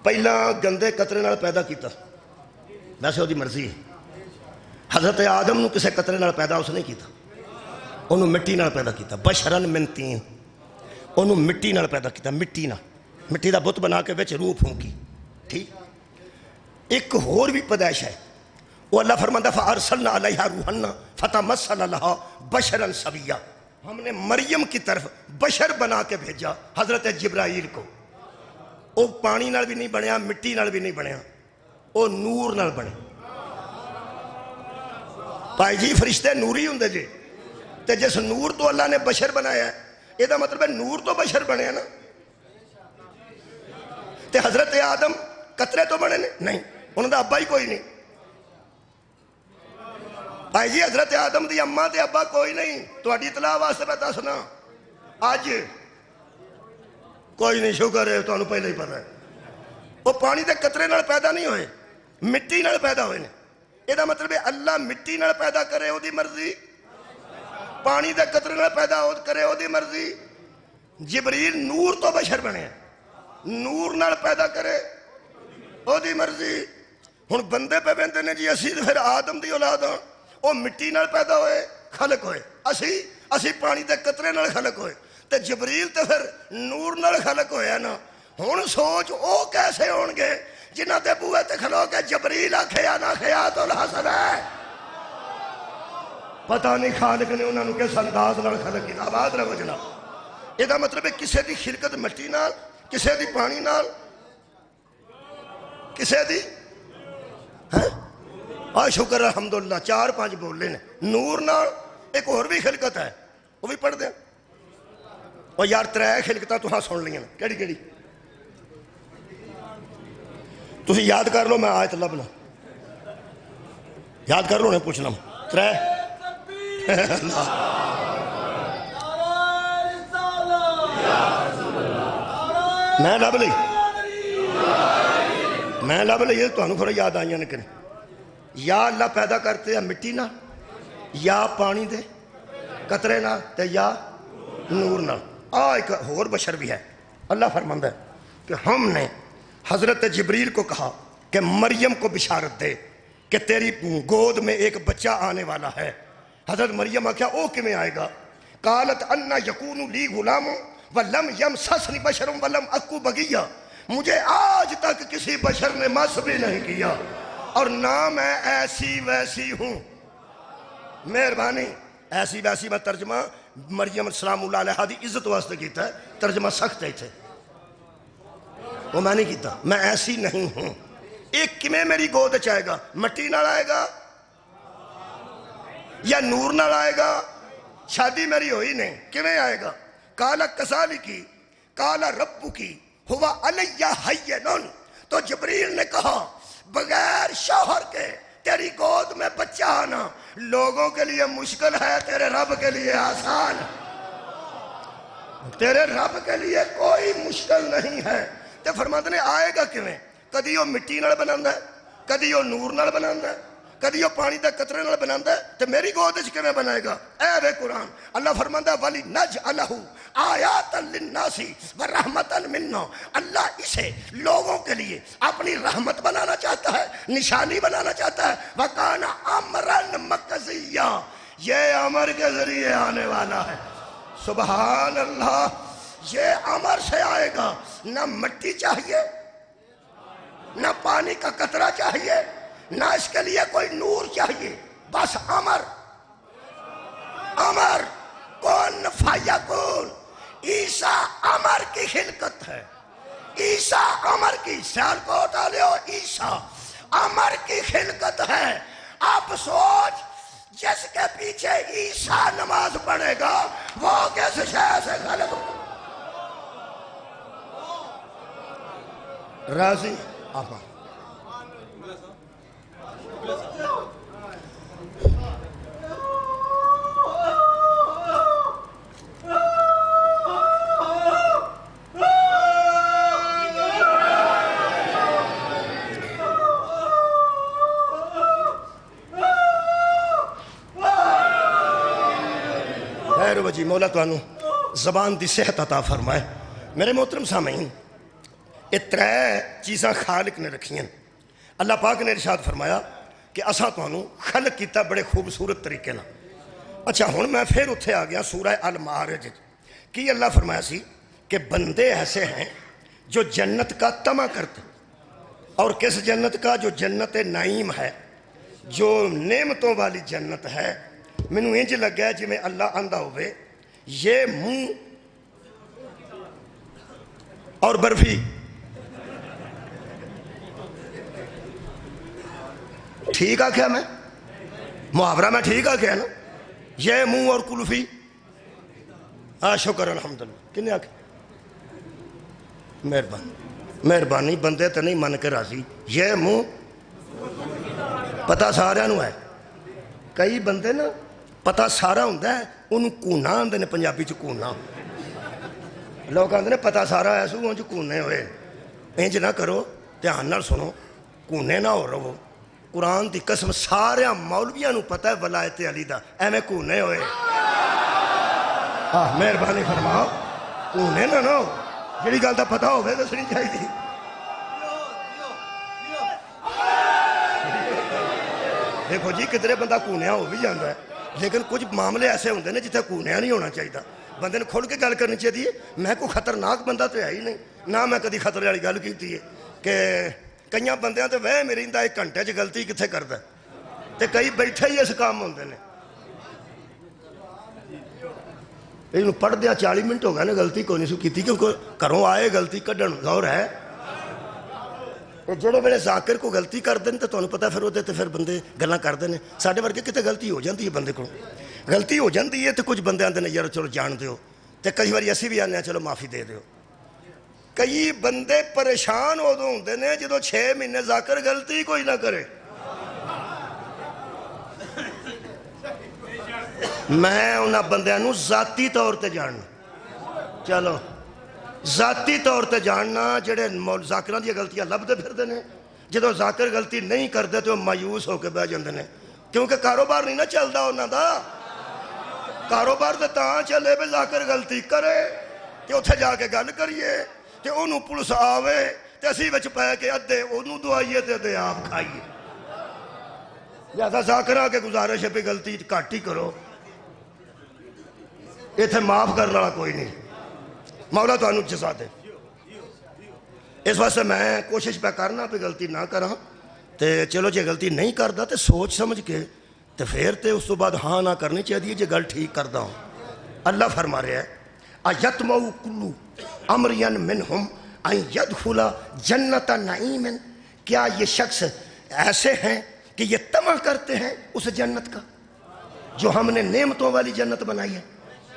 پہلا گندے قطرے نال پیدا کیتا, ویسے وہ دی مرضی ہے. حضرت آدم نو کسے قطرے نال پیدا اس نے کیتا, انہوں مٹی نال پیدا کیتا. بشرن من طین, انہوں مٹی نال پیدا کیتا, مٹی نال, مٹی دا بت بنا کے وچ روح پھونکی. ٹھیک, ایک اور بھی پیدائش ہے, وہ اللہ فرماتا فارسلنا علیہا روحنا فتمثل لہا بشرا سویا, ہم نے مریم کی طرف بشر بنا کے بھیجا حضرت جبرائیل کو. وہ پانی نال بھی نہیں بنیا, مٹی نال بھی نہیں بنیا, وہ نور نال بنے. بھائی جی فرشتے نوری ہوں جی, تے جس نور تو اللہ نے بشر بنایا ہے یہ دا مطلب ہے نور تو بشر بنے نا. تے حضرت آدم قطرے تو بنے نہیں, انہوں دا ابا ہی کوئی نہیں. بھائی جی حضرت آدم دی اماں تے ابا کوئی نہیں. تہاڈی اطلاع واسطے میں دسنا, اج کوئی نہیں, شکر ہے تانوں پہلے ہی پتہ ہے. وہ پانی دے قطرے نال پیدا نہیں ہوئے, مٹی نال پیدا ہوئے نے. یہ دا مطلب ہے اللہ مٹی نال پیدا کرے وہ دی مرضی, پانی دے قطرے نال پیدا کرے وہ دی مرضی. جبریل نور تو بشر بنے, نور نال پیدا کرے وہ دی مرضی. ہن بندے پہ بندے نے جی اسی پھر آدم دی اولاد ہاں, وہ مٹی نال پیدا ہوئے خلق ہوئے, اسی پانی دے قطرے نال خلق ہوئے, تے جبریل تے پھر نور نال خلق ہویا نا. ہن سوچ او کیسے ہون گے جنہ دے بوئے تے کھلو کے جبریل آکھے انا خیات الحسن ہے. پتہ نہیں خالق نے انہوں نے کس انداز نال خلق کیتا. آباد رہو جناب. یہ دا مطلب ہے کسے دی خلقت مٹی نال, کسے دی پانی نال, کسے دی شکر الحمدللہ 4-5 بولے نے. نور نال ایک اور بھی خلقت ہے, وہ بھی پڑھ دیں. اور یار 3 خلقتاں تہاں سن لیاں, کیڑی کیڑی تسی یاد کر لو, میں آیت لبنا یاد کر لو, نے پوچھنا 3 میں لب لی, میں لب لی, تمہیں تھوڑا یاد آئیاں نے کہ یا اللہ پیدا کرتے ہیں مٹی نہ, یا پانی دے قطرے نہ, تے یا نور نہ. ایک اور بشر بھی ہے. اللہ فرماتا ہے کہ ہم نے حضرت جبریل کو کہا کہ مریم کو بشارت دے کہ تیری گود میں ایک بچہ آنے والا ہے. حضرت مریم کیا او کمیں آئے گا؟ قالت انا یکون لی غلام ولم یمسسنی بشر ولم اکو بغیہ, مجھے آج تک کسی بشر نے مس بھی نہیں کیا اور نہ میں ایسی ویسی ہوں. مہربانی, ایسی ویسی میں ترجمہ مریم السلام اللہ علیہ دی عزت واسطے کیتا ہے, ترجمہ سخت ہے تھے, وہ میں نہیں کیتا. میں ایسی نہیں ہوں. ایک کمیں میری گود چاہے گا, مٹی نال آئے گا یا نور نال آئے گا؟ شادی میری ہوئی نہیں, کمیں آئے گا؟ کالا کسالی کی کالا ربو کی ہوا علیہ حینن. تو جبریل نے کہا بغیر شوہر کے تیری گود میں بچہ آنا لوگوں کے لیے مشکل ہے, تیرے رب کے لیے آسان. تیرے رب کے لیے کوئی مشکل نہیں ہے. تے فرماتے نے آئے گا کیویں؟ کدی وہ مٹی نال بناندا ہے, کدی وہ نور نال بناندا ہے, کدی وہ پانی دے قطرے نال بناندا ہے, تے میری گود وچ کیویں بنائے گا؟ اے وے قرآن. اللہ فرماندا ولی نجعلہ آیات للناس ورحمۃ منا, اللہ اسے لوگوں کے لیے اپنی رحمت بنانا چاہتا ہے, نشانی بنانا چاہتا ہے. وکان امرا مقضیا, یہ امر کے ذریعے آنے والا ہے. سبحان اللہ. یہ امر سے آئے گا, نہ مٹی چاہیے, نہ پانی کا قطرہ چاہیے, نہ اس کے لیے کوئی نور چاہیے، بس امر امر کون فیکون۔ عیسیٰ امر کی خلقت ہے، عیسیٰ امر کی سیالکوٹ علیہ عیسیٰ امر کی خلقت ہے۔ اب سوچ جس کے پیچھے عیسیٰ نماز پڑھے گا وہ کس شے سے خلق راضی آپا جی مولا توانو زبان دی صحت عطا فرمائے۔ میرے محترم سامعین، یہ ترے چیزاں خالق نے رکھی ہیں۔ اللہ پاک نے ارشاد فرمایا کہ اساں توانو خلق کیتا بڑے خوبصورت طریقے نہ۔ اچھا ہن میں پھر اتھے آ گیا سورہ المعارج کی اللہ فرمایا سی کہ بندے ایسے ہیں جو جنت کا طمع کرتے، اور کس جنت کا؟ جو جنت نعیم ہے، جو نعمتوں والی جنت ہے۔ مینوں انج لگا جی میں اللہ آندا ہوئے یہ منہ اور برفی ٹھیک آکھیا میں محاورہ میں ٹھیک آکھیا نا؟ یہ منہ اور کلفی شکر الحمدللہ کنے آکھیا؟ مہربانی بندے تو نہیں من کے راضی۔ یہ منہ پتہ سارا نو ہے، کئی بندے نا پتہ سارا ہوندہ ہے انہوں کونا آندے نے پنجابی چ کونا، لوگ آندے نے پتہ سارا ہے سو انج کونے ہوئے۔ انج نہ کرو، دھیان نال سنو، کونے نہ ہو رہو۔ قرآن دی قسم سارے مولویاں نو پتہ ہے ولایت علی دا، ایویں کونے ہوئے۔ مہربانی فرماؤ کونے نہ ہو، جڑی گل دا پتہ ہوئے دسنی چاہیے۔ دیکھو جی کتنے بندہ کونیا ہو بھی جاندہ ہے، لیکن کچھ معاملے ایسے ہوندے نے جتنے کونیا نہیں ہونا چاہیے۔ بندے نے کھول کے گل کرنی چاہیے۔ میں کوئی خطرناک بندہ تو ہے ہی نہیں، نہ میں کدی خطرے والی گل کیتی ہے کہ کئی بندیاں تے وہم رہندا ایک گھنٹے چ غلطی کتنے کردا ہے، تے کئی بیٹھے ہی اس کام ہوندے نے۔ یہ پڑھدیا 40 منٹ ہو گئے نے غلطی کوئی نہیں سو کیتی، کیونکہ گھروں آئے غلطی کڈن غور ہے۔ جڑے ویلے ذاکر کو غلطی کرتے ہیں تو تمہیں پتہ پھر وہ پھر بندے گلاں کرتے ہیں۔ ساڈے ورگے کتے غلطی ہو جاتی ہے، بندے کو غلطی ہو جاتی ہے تو کچھ بندے آتے ہیں یار چلو جان دیو، تو کئی بار اسی بھی آنے ہیں چلو معافی دے دیو۔ کئی بندے پریشان ادو ہوندے نے جدو 6 مہینے ذاکر غلطی کوئی نہ کرے۔ میں انہاں بندیاں نو ذاتی طور تے جاننا، چلو ذاتی طور تے جاننا جڑے ذاکران دی غلطیاں لبدے پھردے نے، جدو ذاکر غلطی نہیں کردے تو مایوس ہو کے بہ جاندے نے، کیونکہ کاروبار نہیں نہ چلدا انہاں دا۔ کاروبار تے تاں چلے بے ذاکر غلطی کرے تے اوتھے جا کے گل کریے تے انہوں پولیس آوے تے اسی وچ پے کے ادھے انہوں دعائیے تے ادھے آپ کھائیے۔ لہذا ذاکرہ کے گزارش ہے پہ غلطی کاٹ ہی کرو، ایتھے معاف کرنے والا کوئی نہیں۔ مولا تو انہوں جزا دے۔ اس واسطے میں کوشش پہ کرنا پہ غلطی نہ کرا، تے چلو جے غلطی نہیں کردا تے سوچ سمجھ کے تے پھر تے اس تو بعد ہاں نہ کرنی چاہیے جے گل ٹھیک کردا ہوں۔ اللہ فرما رہا ہے اَيَتْمَعُ كُلُّ أَمْرٍ مِّنْهُمْ أَن يَدْخُلَ جَنَّةَ نَعِيمٍ، کیا یہ شخص ایسے ہیں کہ یہ طمع کرتے ہیں اس جنت کا جو ہم نے نعمتوں والی جنت بنائی ہے؟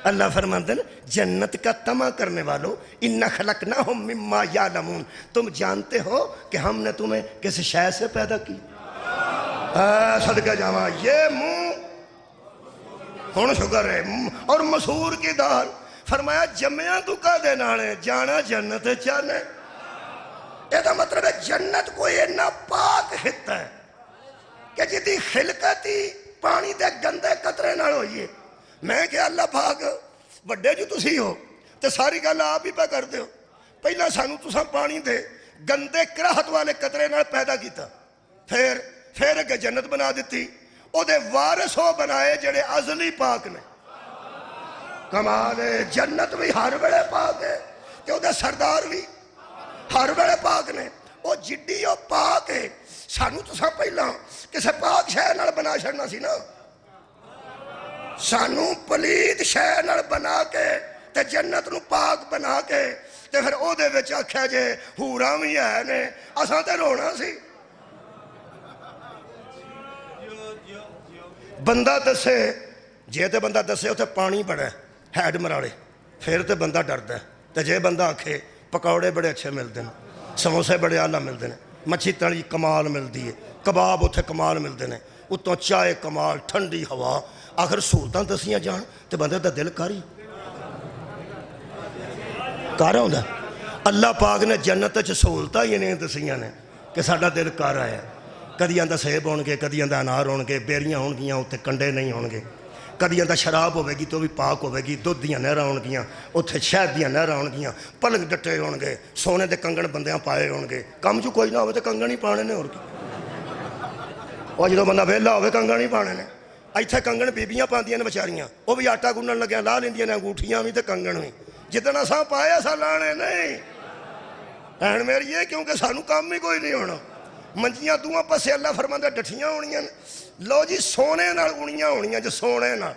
اللہ فرماتے ہیں جنت کا طمع کرنے والوں اِنَّا خَلَقْنَاهُمْ مِمَّا يَعْلَمُونَ، تم جانتے ہو کہ ہم نے تمہیں کس شے سے پیدا کی؟ صدقہ جاواں یہ منہ ہون شکر ہے اور مسور کی دال، فرمایا جمعیاں تو کا دے نانے جانا جنت چانے۔ یہ دا مطلب ہے جنت کوئی اتنا پاک حصہ ہے کہ جدی خلقتی پانی دے گندے قطرے نال ہوئیے۔ میں کہ اللہ پاک بڑے جو تسی ہو تے ساری گل آپ ہی پہ کر دے ہو، پہلا سانو تساں پانی دے گندے کراہت والے قطرے نال پیدا کیتا، پھر اگے جنت بنا دیتی، او دے وارث ہو بنائے جڑے ازلی پاک نے۔ کمال ہے، جنت بھی ہر بڑے پاک ہے تے او دے سردار بھی ہر بڑے پاک نے۔ او جڈی او پاک ہے سانو تساں پہلا کسے پاک شے نال بنا چھڑنا سی نا، سانو پلید شے نال بنا کے تے جنت نو پاک بنا کے تے پھر او دے وچ آکھیا جے حوراں وی ہے نے، اساں تے رونا سی۔ بندہ دسے جے تے بندہ دسے اتھے پانی بڑا ہے ہیڈ مراڑے پھر تے بندہ ڈردا ہے، تے جے بندہ آکھے پکوڑے بڑے اچھے ملتے ہیں، سموسے بڑے آلہ ملتے ہیں، مچھی تلی کمال ملتی ہے، کباب اتھے کمال ملتے ہیں، اتوں چائے کمال، ٹھنڈی ہوا، آخر سہولتاں دسیاں جان تے بندے دا دل کاری کارا ہوندا۔ اللہ پاک نے جنت وچ سہولتاں ہی نہیں دسیاں نے کہ ساڈا دل کارا ہے۔ کدی آندا سیب ہون گے، کدی آندا انار ہون گے، بیریاں ہون گیاں اتنے کنڈے نہیں ہون گے، کدی آندا شراب ہوے گی تو بھی پاک ہوے گی، دودھ دیاں نہراں ہون گیاں، اتنے شہد دیاں نہراں ہون گیاں، پلنگ ڈٹے ہون گے، سونے دے کنگن بندیاں پائے ہون گے، کم جو کوئی نہ ہوے تے کنگن ہی پانے نے، اور کی اور جدوں بندہ ویلا ہوے کنگن ہی پانے نے۔ ایتھے کنگن بیبیاں پاندیاں نے بیچاریاں، وہ بھی آٹا گنن لگیاں لا لیندیاں نے انگوٹھیاں بھی تے کنگن بھی، جدن اساں پائے اساں لانے نہیں بہن میری یہ، کیونکہ سانو کام ہی کوئی نہیں ہونا۔ منجیاں دوہاں پاسے اللہ فرماندا ڈٹھیاں ہونیاں، لو جی سونے نال اونیاں ہونیاں، جو سونے نال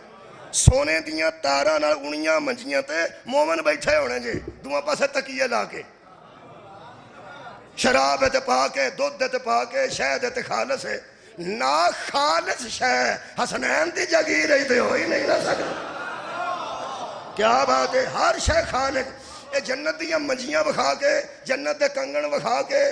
سونے دیاں تاراں نال اونیاں منجیاں تے مومن بیٹھے ہونے جی دوہاں پاسے تکیے لا کے، شراب تے پا کے، دودھ تے پا کے، شہد تے خالص ہے، نا خالص شے حسنین دی جاگیر ہی تے ہوئی نہیں نہ سکتا۔ کیا بات ہے، ہر شے خالق۔ اے جنت دیاں منجیاں بکھا کے، جنت دے کنگن بکھا کے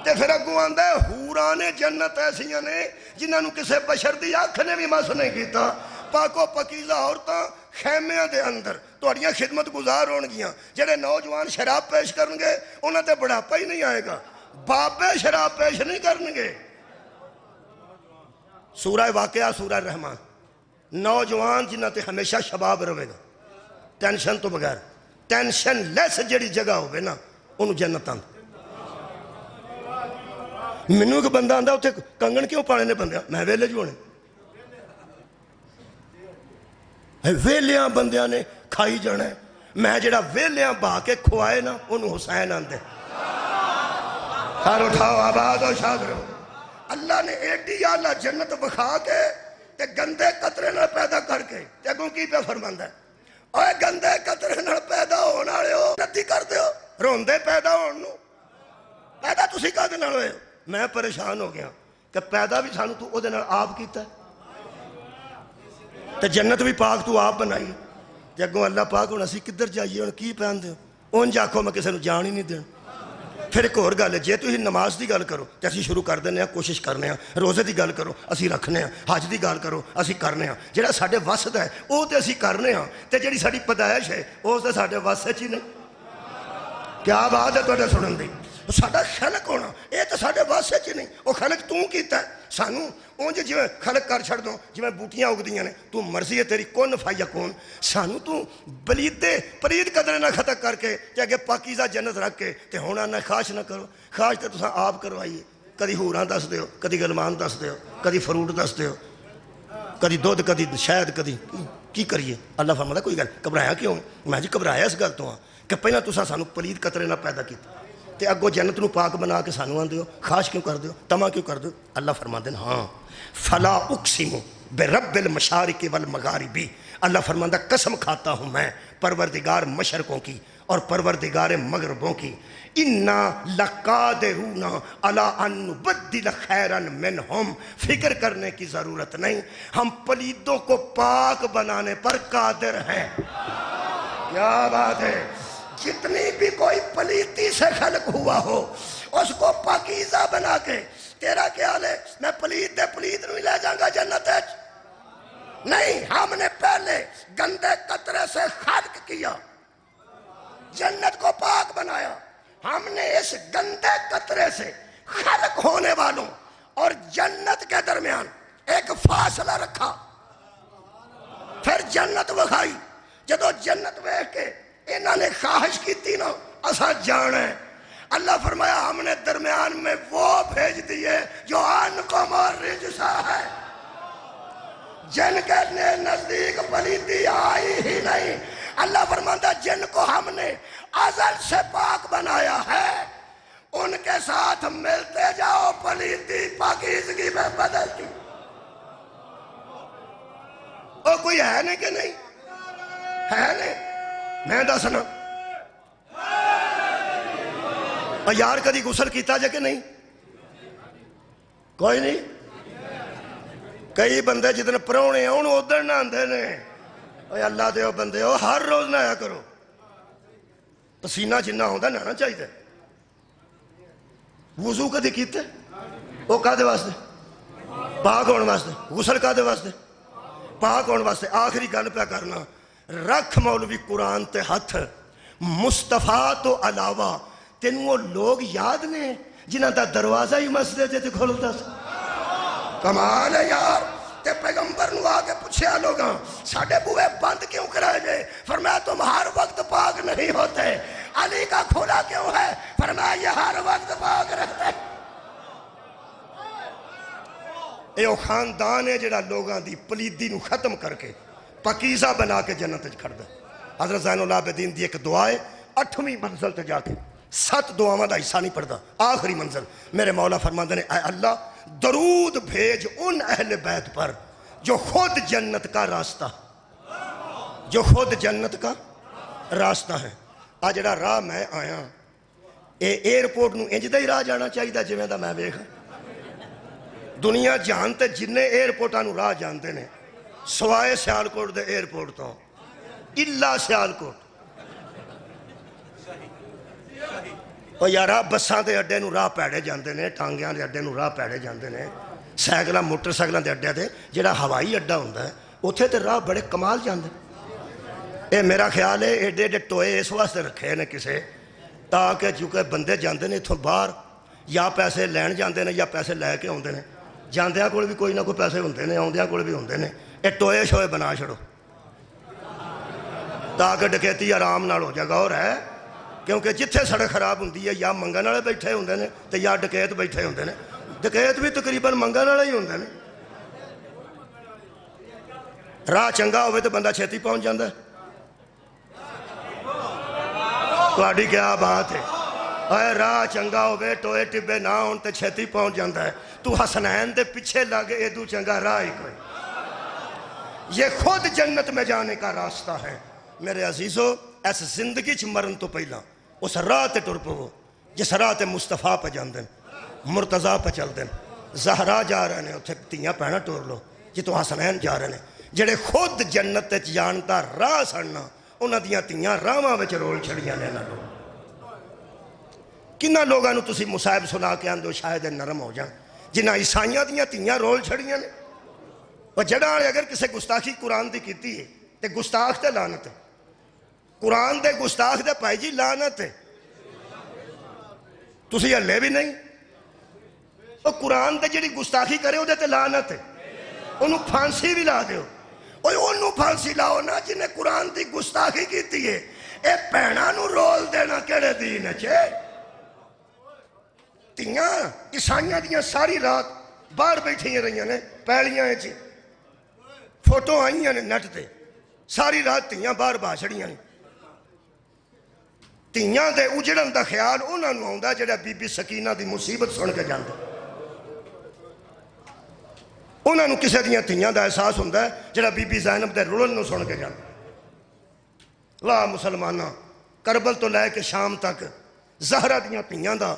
تے پھر اگوں آندا ہے حوران جنت ایسیاں نے جنہاں نو کسے بشر دی اکھ نے بھی مس نہیں کیتا، پاکو پکیزہ عورتاں خیمیاں دے اندر تہاڈیاں خدمت گزار ہون گیاں، جڑے نوجوان شراب پیش کرن گے انہاں تے بڑھاپا ہی نہیں آئے گا، بابے شراب پیش نہیں کرن گے۔ سورہ واقعہ سورہ رحمان، نوجوان جنہاں تے ہمیشہ شباب رہے گا، ٹینشن تو بغیر، ٹینشن لیس جڑی جگہ ہوئے نا انہوں جنت آندھ۔ منو ایک بندہ آندھا اتھے کنگن کیوں پانے نے بندیاں، میں ویلے جو ہونے ویلیاں بندیاں نے کھائی جانا ہے، میں جڑا ویلیاں با کے کھوائے نا انہوں حسین آندھے۔ سار اٹھاؤ آباد و شاد رہو۔ اللہ نے ایڈی آلہ جنت بکھا کے تے گندے قطرے نہ پیدا کر کے جگوں کی پہ فرماندہ ہے، اوہ گندے قطرے نہ پیدا ہونا رہے ہو نتی کر دے ہو، روندے پیدا ہونو پیدا تسی کا دینا ہوئے ہو۔ میں پریشان ہو گیا کہ پیدا بھی سانو تو او دینا آپ کیتا ہے تے جنت بھی پاک تو آپ بنائی، جگوں اللہ پاک ہوں اسی کدھر جائیے ہوں کی پہن دے ہو، ان جاکھوں میں کسے نو جان ہی نہیں دین۔ پھر ایک اور گل ہے، جے تسی نماز دی گل کرو تے اسی شروع کر دینے ہیں، کوشش کرنے ہیں، روزے دی گل کرو اسی رکھنے ہیں، حج دی گل کرو اسی کرنے ہیں، جڑا ساڈے وسد ہے او تے اسی کرنے ہیں، تے جڑی ساڈی پیدائش ہے او تے ساڈے وس وچ ہی نہیں۔ کیا بات ہے تواڈے سنن دی، ساڈا خلق ہونا اے تے ساڈے وس وچ نہیں، او خلق تو کیتا ہے سانو اونج جویں خلق کر چھڑ دو جویں بوٹیاں اگدیاں نے، تو مرضی ہے تیری کن فیکون، سانو تو بلیدے پرید قدرے نہ خطا کر کے تے اگے پاکیزہ جنت رکھ کے تے ہونا نہ خواہش نہ کرو، خواہش تے تساں آپ کروائیے، کدی حوراں دس دیو، کدی گلمان دس دیو، کدی فروٹ دس دیو، کدی دودھ کدی شاید کدی کی کریے۔ اللہ فرماتا کوئی گل گھبرایا کیوں، میں جی گھبرایا اس گل تو ہاں کہ پہلا تساں سانو پلید قطرے نہ پیدا کیتا تے اگو جنت نو پاک بنا کے سانو آندے ہو، خواہش کیوں کر دیو، تما کیوں کر دیو۔ اللہ فرماتے ہیں ہاں فلا اقسم برب المشارق والمغارب، اللہ فرماتا قسم کھاتا ہوں میں پروردگار مشرقوں کی اور پروردگار مغربوں کی، انا لقادرون علی ان نبدل خیرا منہم، فکر کرنے کی ضرورت نہیں، ہم پلیدوں کو پاک بنانے پر قادر ہیں۔ کیا بات ہے، جتنی بھی کوئی پلیتی سے خلق ہوا ہو اس کو پاکیزہ بنا کے، تیرا خیال ہے میں پلید دے پلید نہیں لے جاؤں گا جنت ہے؟ نہیں، ہم نے پہلے گندے قطرے سے خلق کیا، جنت کو پاک بنایا، ہم نے اس گندے قطرے سے خلق ہونے والوں اور جنت کے درمیان ایک فاصلہ رکھا، پھر جنت بکھائی، جدو جنت بیٹھ کے انہوں نے خواہش کی تھی نا اسا جانے، اللہ فرمایا ہم نے درمیان میں وہ بھیج دیے جو عنکم رجسا ہے، جن کے نزدیک پلیتی آئی ہی نہیں۔ اللہ فرماتا جن کو ہم نے ازل سے پاک بنایا ہے ان کے ساتھ ملتے جاؤ، پلیتی پاکیزگی میں بدلتی۔ او کوئی ہے نہیں کہ نہیں ہے نہیں؟ میں دسنا یار کدی غسل کیتا جے کہ نہیں؟ کوئی نہیں؟ کئی بندے جتنے پرونے آن ادھر نہ آندے نے۔ اے اللہ دے بندے ہو، ہر روز نہ آیا کرو، پسینہ جنہ ہوندہ نہانا چاہیے۔ وضو کدی کیتے؟ وہ کدے واسطے؟ پاک ہونے واسطے۔ غسل کدے واسطے؟ پاک ہونے واسطے۔ آخری گل پہ کرنا، رکھ مولوی قرآن تے ہاتھ، مصطفیٰ تو علاوہ تینوں وہ لوگ یاد نے جنہ دا دروازہ ہی مسجد تے کھولتا سا؟ کمال ہے یار۔ تے پیغمبر نو آگے پوچھیا لوگاں ساڑھے بوئے بند کیوں کرائے جے؟ فرمایا تم ہر وقت پاک نہیں ہوتے۔ علی کا کھولا کیوں ہے؟ فرمایا یہ ہر وقت پاک رہتا ہے۔ اے او خاندان ہے جڑا لوگاں دی پلیدی نو ختم کر کے پاکیزہ بنا کے جنت وچ کھڑدا۔ حضرت زین العابدین دی ایک دعا ہے، 8ویں منزل تے جا کے 7 دعاواں دا حصہ نہیں پڑھدا، آخری منزل میرے مولا فرماندے نے، اے اللہ درود بھیج ان اہل بیت پر جو خود جنت کا راستہ، جو خود جنت کا راستہ ہے۔ آج جڑا راہ میں آیا اے ایئرپورٹ نو انج دا ہی راہ جانا چاہیے دا جویں دا میں ویکھا۔ دنیا جہان تے جننے ایئرپورٹاں نو راہ جانتے نے سوائے سیالکوٹ دے ایئرپورٹ تو الا سیالکوٹ۔ اور یارا بساں دے اڈے نو راہ پیڑے جاندے نے، ٹانگیاں دے اڈے نو راہ پیڑے جاندے نے، سائیکلاں موٹر سائیکلاں دے اڈے دے جڑا ہوائی اڈا ہوندا ہے اتھے تے راہ بڑے کمال جاندے۔ اے میرا خیال ہے ایڈے ایڈے ٹوئے اس واسطے رکھے نے کسے تاکہ چونکہ بندے جاندے نے اتھوں باہر یا پیسے لین جاندے نے یا پیسے لے کے ہوندے نے، جاندیاں کول بھی کوئی نہ کوئی پیسے ہوندے نے، آوندیاں کول بھی ہوندے نے۔ اے ٹوئے شوئے بنا چھڑو تاکہ ڈکیتی آرام نال ہو جائے۔ اور ہے کیونکہ جتھے سڑک خراب ہوندی ہے یا منگن والے بیٹھے ہوندے نے تے یا ڈکیت بیٹھے ہوندے نے، ڈکیت بھی تقریباً منگن والے ہی ہوندے نے۔ راہ چنگا ہوئے تو بندہ چھیتی پہنچ جاندہ ہے۔ تہاڈی کیا بات ہے؟ اے راہ چنگا ہوئے ٹوئے ٹبے نہ ہون تے چھیتی پہنچ جاندہ ہے۔ تو حسنین دے پیچھے لگے ایدو چنگا راہ ہی کوئی۔ یہ خود جنت میں جانے کا راستہ ہے۔ میرے عزیزو اس زندگی چ مرن تو پہلا اس راہ تے ٹر پو جس راہ تے مصطفیٰ پہ جاندن، مرتضیٰ پہ چل دن، زہرا جا رہے ہیں اتھے تیاں پہنا ٹور لو جی تو حسنین جا رہے ہیں جڑے خود جنت جانتا راہ سڑنا انہاں دیاں تیاں راہاں وچ رول چھڑیاں نے نہ لوگ۔ کنہ لوگاں نو تسی مصائب سنا کے آندو شاید نرم ہو جائیں جنہ عیسائیاں دیاں تیاں رول چھڑیاں نے۔ اور جڑا اگر کسے گستاخی قرآن دی کیتی ہے تے گستاخ تے لعنت ہے، قرآن دے گستاخ دے پائی جی لعنت ہے۔ تسی ہلے بھی نہیں اور قرآن دے جڑی گستاخی کرے ہو دے تے لعنت ہے، انہوں پھانسی بھی لا دیو۔ اور انہوں پھانسی لاؤ نا جنہیں قرآن دی گستاخی کیتی ہے۔ اے پہنا نو رول دینا کیڑے دین ہے چھے؟ تیاں عیسائیاں دیاں ساری رات باہر بیٹھی رہی ہیں پہلیاں ہیں چھے، فوٹو آئی ہیں نٹ تے، ساری رات تیاں باہر باشڑیاں ہیں۔ تیاں دے اجڑن دا خیال انہاں نو آؤندا جڑا بی بی سکینہ دی مصیبت سن کے جاندے، انہاں نو کسے دیاں تیاں دا احساس ہوندا ہے جڑا بی بی زینب دے رولن نو سن کے جاندے۔ لا مسلمانہ کربل تو لے کے شام تک زہرہ دیاں تیاں دا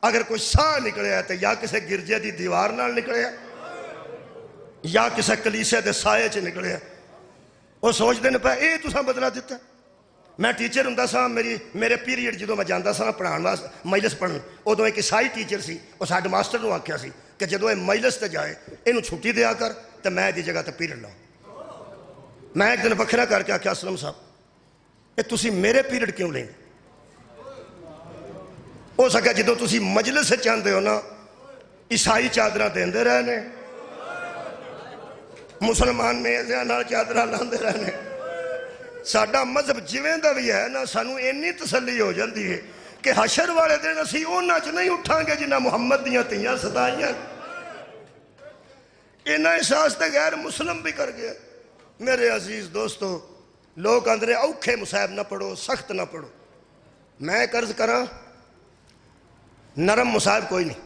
اگر کوئی ساہ نکلے ہے تو یا کسے گرجے دی دیوار نال نکلے ہے یا کسے کلیسے دے سائے چ نکلے ہے۔ وہ سوچ دے پہ اے تساں بدلا دیتا ہے۔ میں ٹیچر ہوں سا، میرے پیریڈ جدو میں جانا سا پڑھان واسطے مجلس پڑھن، ادو ایک عیسائی ٹیچر سی، وہ ساڈے ماسٹر نو آکھیا سی کہ جدو یہ مجلس تے جائے اینو چھٹی دیا کر تو میں دی جگہ تے پیریڈ لاؤں۔ میں ایک دن وکھرا کر کے آکھیا اسلم صاحب اے تسی میرے پیریڈ کیوں لیں؟ ہو سکا جدو تسی مجلس چاہتے ہو نا عیسائی چادرہ دیندے رہنے، مسلمان میزیاں نال چادرہ لاندے رہنے۔ ساڈا مذہب جویں دا بھی ہے نا سانو اینی تسلی ہو جاندی ہے کہ حشر والے دن اسی انہاں چ نہیں اٹھاں گے جنہاں محمد دیاں تیاں ستائیاں۔ اینا احساس تے غیر مسلم بھی کر گیا۔ میرے عزیز دوستو، لوگ اندرے اوکھے مصائب نہ پڑھو، سخت نہ پڑھو۔ میں قرض کراں نرم مصائب کوئی نہیں،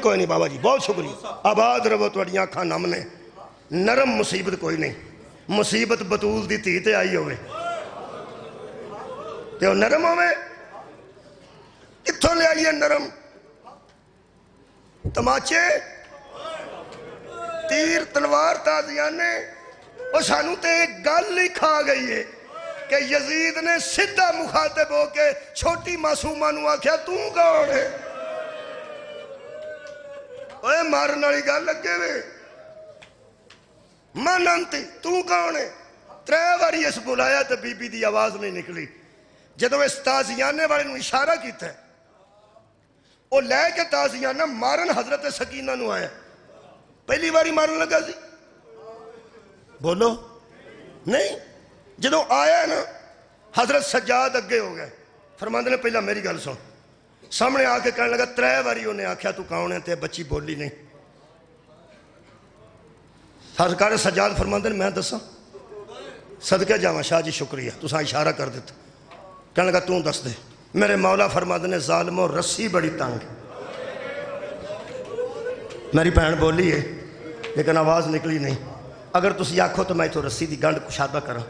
کوئی نہیں بابا جی، بہت شکریہ، آباد رہو تہاڈیاں اکھاں نم نے۔ نرم مصیبت کوئی نہیں، مصیبت بطول دی دھی تے آئی ہوئے تے وہ نرم ہوئے، کتھوں لے آئیے نرم؟ تماچے، تیر، تلوار، تازیانے، وہ سانو تے ایک گل ہی کھا گئی ہے کہ یزید نے سدھا مخاطب ہو کے چھوٹی معصومہ نو آکھیا تو کون ہے؟ اوے مارن والی گل لگے وے، من انتی تو کون ہے؟ 3 واری اس بلایا تو بی بی دی آواز نہیں نکلی۔ جدو اس تازیانے والے نو اشارہ کیتا ہے، وہ لے کے تازیانہ مارن حضرت سکینہ نو آیا، پہلی باری مارن لگا سی؟ بولو نہیں، جدو آیا نا حضرت سجاد اگے ہو گئے، فرماندے نے پہلا میری گل سن، سامنے آ کے کہنے لگا 3 واری انہیں آکھیا تو کون ہے تے بچی بولی نہیں۔ سرکار سجاد فرماندے نے میں دساں؟ صدقے جاواں شاہ جی شکریہ، تساں اشارہ کر دیتا۔ کہنے لگا تو دس دے۔ میرے مولا فرماندے نے ظالمو رسی بڑی تنگ، میری بہن بولی ہے لیکن آواز نکلی نہیں، اگر تسی آکھو تو میں تو رسی دی گنڈ کشادہ کرا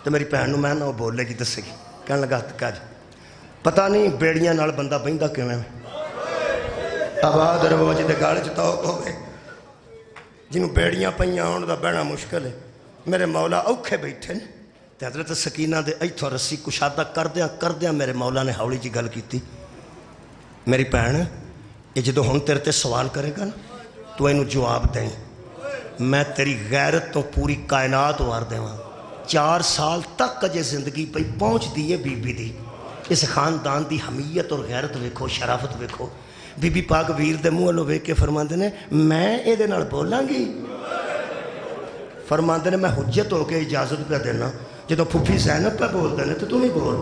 تو میری بہن نو میں نہ بولے گی دسے گی۔ کہنے لگا کج پتہ نہیں بیڑیاں نال بندہ بہندا کیویں، آباد رہو جے دے گال چ توق ہوے، جنوں بیڑیاں پئیاں ہون دا بہنا مشکل ہے۔ میرے مولا اوکھے بیٹھے نے تے حضرت سکینہ دے ایتھوں رسی کشادہ کردیاں میرے مولا نے ہولی جی گل کیتی، میری بہن یہ جدو ہن تیرے تے سوال کرے گا نا تو اینو جواب دیں، میں تیری غیرت تو پوری کائنات وار دیواں۔ 4 سال تک اجے زندگی پہ پہنچ دیئے بی بی دی، اس خاندان دی حمیت اور غیرت ویکھو، شرافت ویکھو۔ بی بی پاک ویر دے منہ والوں ویکھ کے فرماندے نے میں اے دے نال بولاں گی؟ فرماندے نے میں حجت ہو کے اجازت پہ دینا، جدو پھپھی زینب پہ بول دینے تو نہیں بول،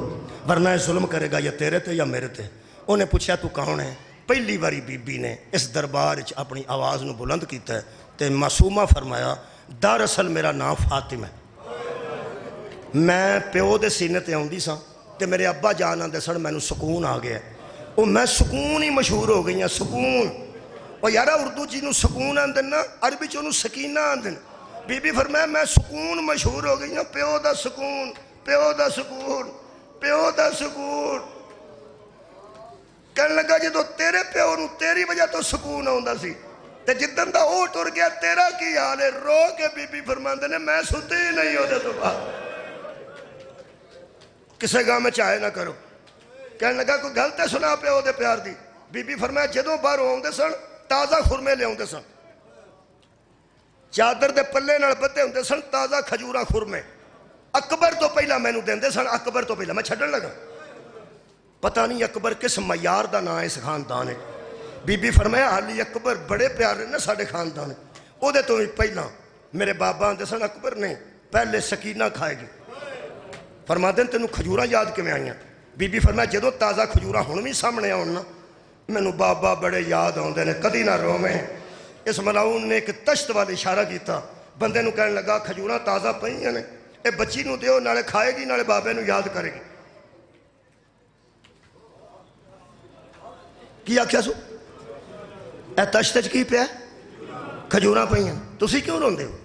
ورنہ یہ ظلم کرے گا یا تیرے تے یا میرے تے۔ انہیں پوچھا تو کون ہے؟ پہلی باری بی بی نے اس دربار اپنی آواز نو بلند کیتا ہے تے معصومہ فرمایا دراصل میرا نام فاطمہ ہے، میں پیو دے سینے تے آؤندی سا تے میرے ابا جان آندے سن مینوں سکون آ گیا، وہ میں سکون ہی مشہور ہو گئی ہوں۔ سکون وہ یارا اردو جی نو سکون آندے نا، عربی چ انہوں سکینہ آندے۔ بی بی فرمایا میں سکون مشہور ہو گئی ہوں، پیو دا سکون، پیو دا سکون، پیو دا سکون۔ کہنے لگا جدو تیرے پیو نو تیری وجہ تو سکون آندا سی تے جدن دا او ٹر گیا تیرا کی حال ہے؟ رو کے بی بی فرماندے نے میں ستی ہی نہیں ہوتے تو بعد کسے گاہ میں چاہے نہ کرو۔ کہنے لگا کوئی گل تے سنا پیو دے پیار دی؟ بی بی فرمایا جدوں باہر آوندے سن تازہ خرمے لے آوندے سن، چادر دے پلے نال بدھے ہوندے سن تازہ کھجوراں خرمے، اکبر تو پہلا مینوں دیندے سن، اکبر تو پہلا میں چھڈن لگا۔ پتہ نہیں اکبر کس معیار دا نا ہے اس خاندان ہے۔ بی بی فرمایا علی اکبر بڑے پیارے نے ساڈے خاندان ہے، او دے تو بھی پہلا میرے بابا آندے سن اکبر نہیں پہلے سکینہ کھائے گی۔ فرماندے تینوں کھجوراں یاد کیویں آئیاں؟ بی بی فرمایا جدوں تازہ کھجوراں ہن بھی سامنے آن نا مینوں بابا بڑے یاد آندے نے، کدی نہ روویں۔ اس ملاؤن نے ایک تشت وال اشارہ کیتا، بندے نو کہنے لگا کھجوراں تازہ پئیاں نے، اے بچی نو دیو نالے کھائے گی نالے بابے نو یاد کرے گی۔ کی آکھیا سو؟ اے تشت وچ کی پیا؟ کھجوراں پئیاں، تسی کیوں روندے ہو؟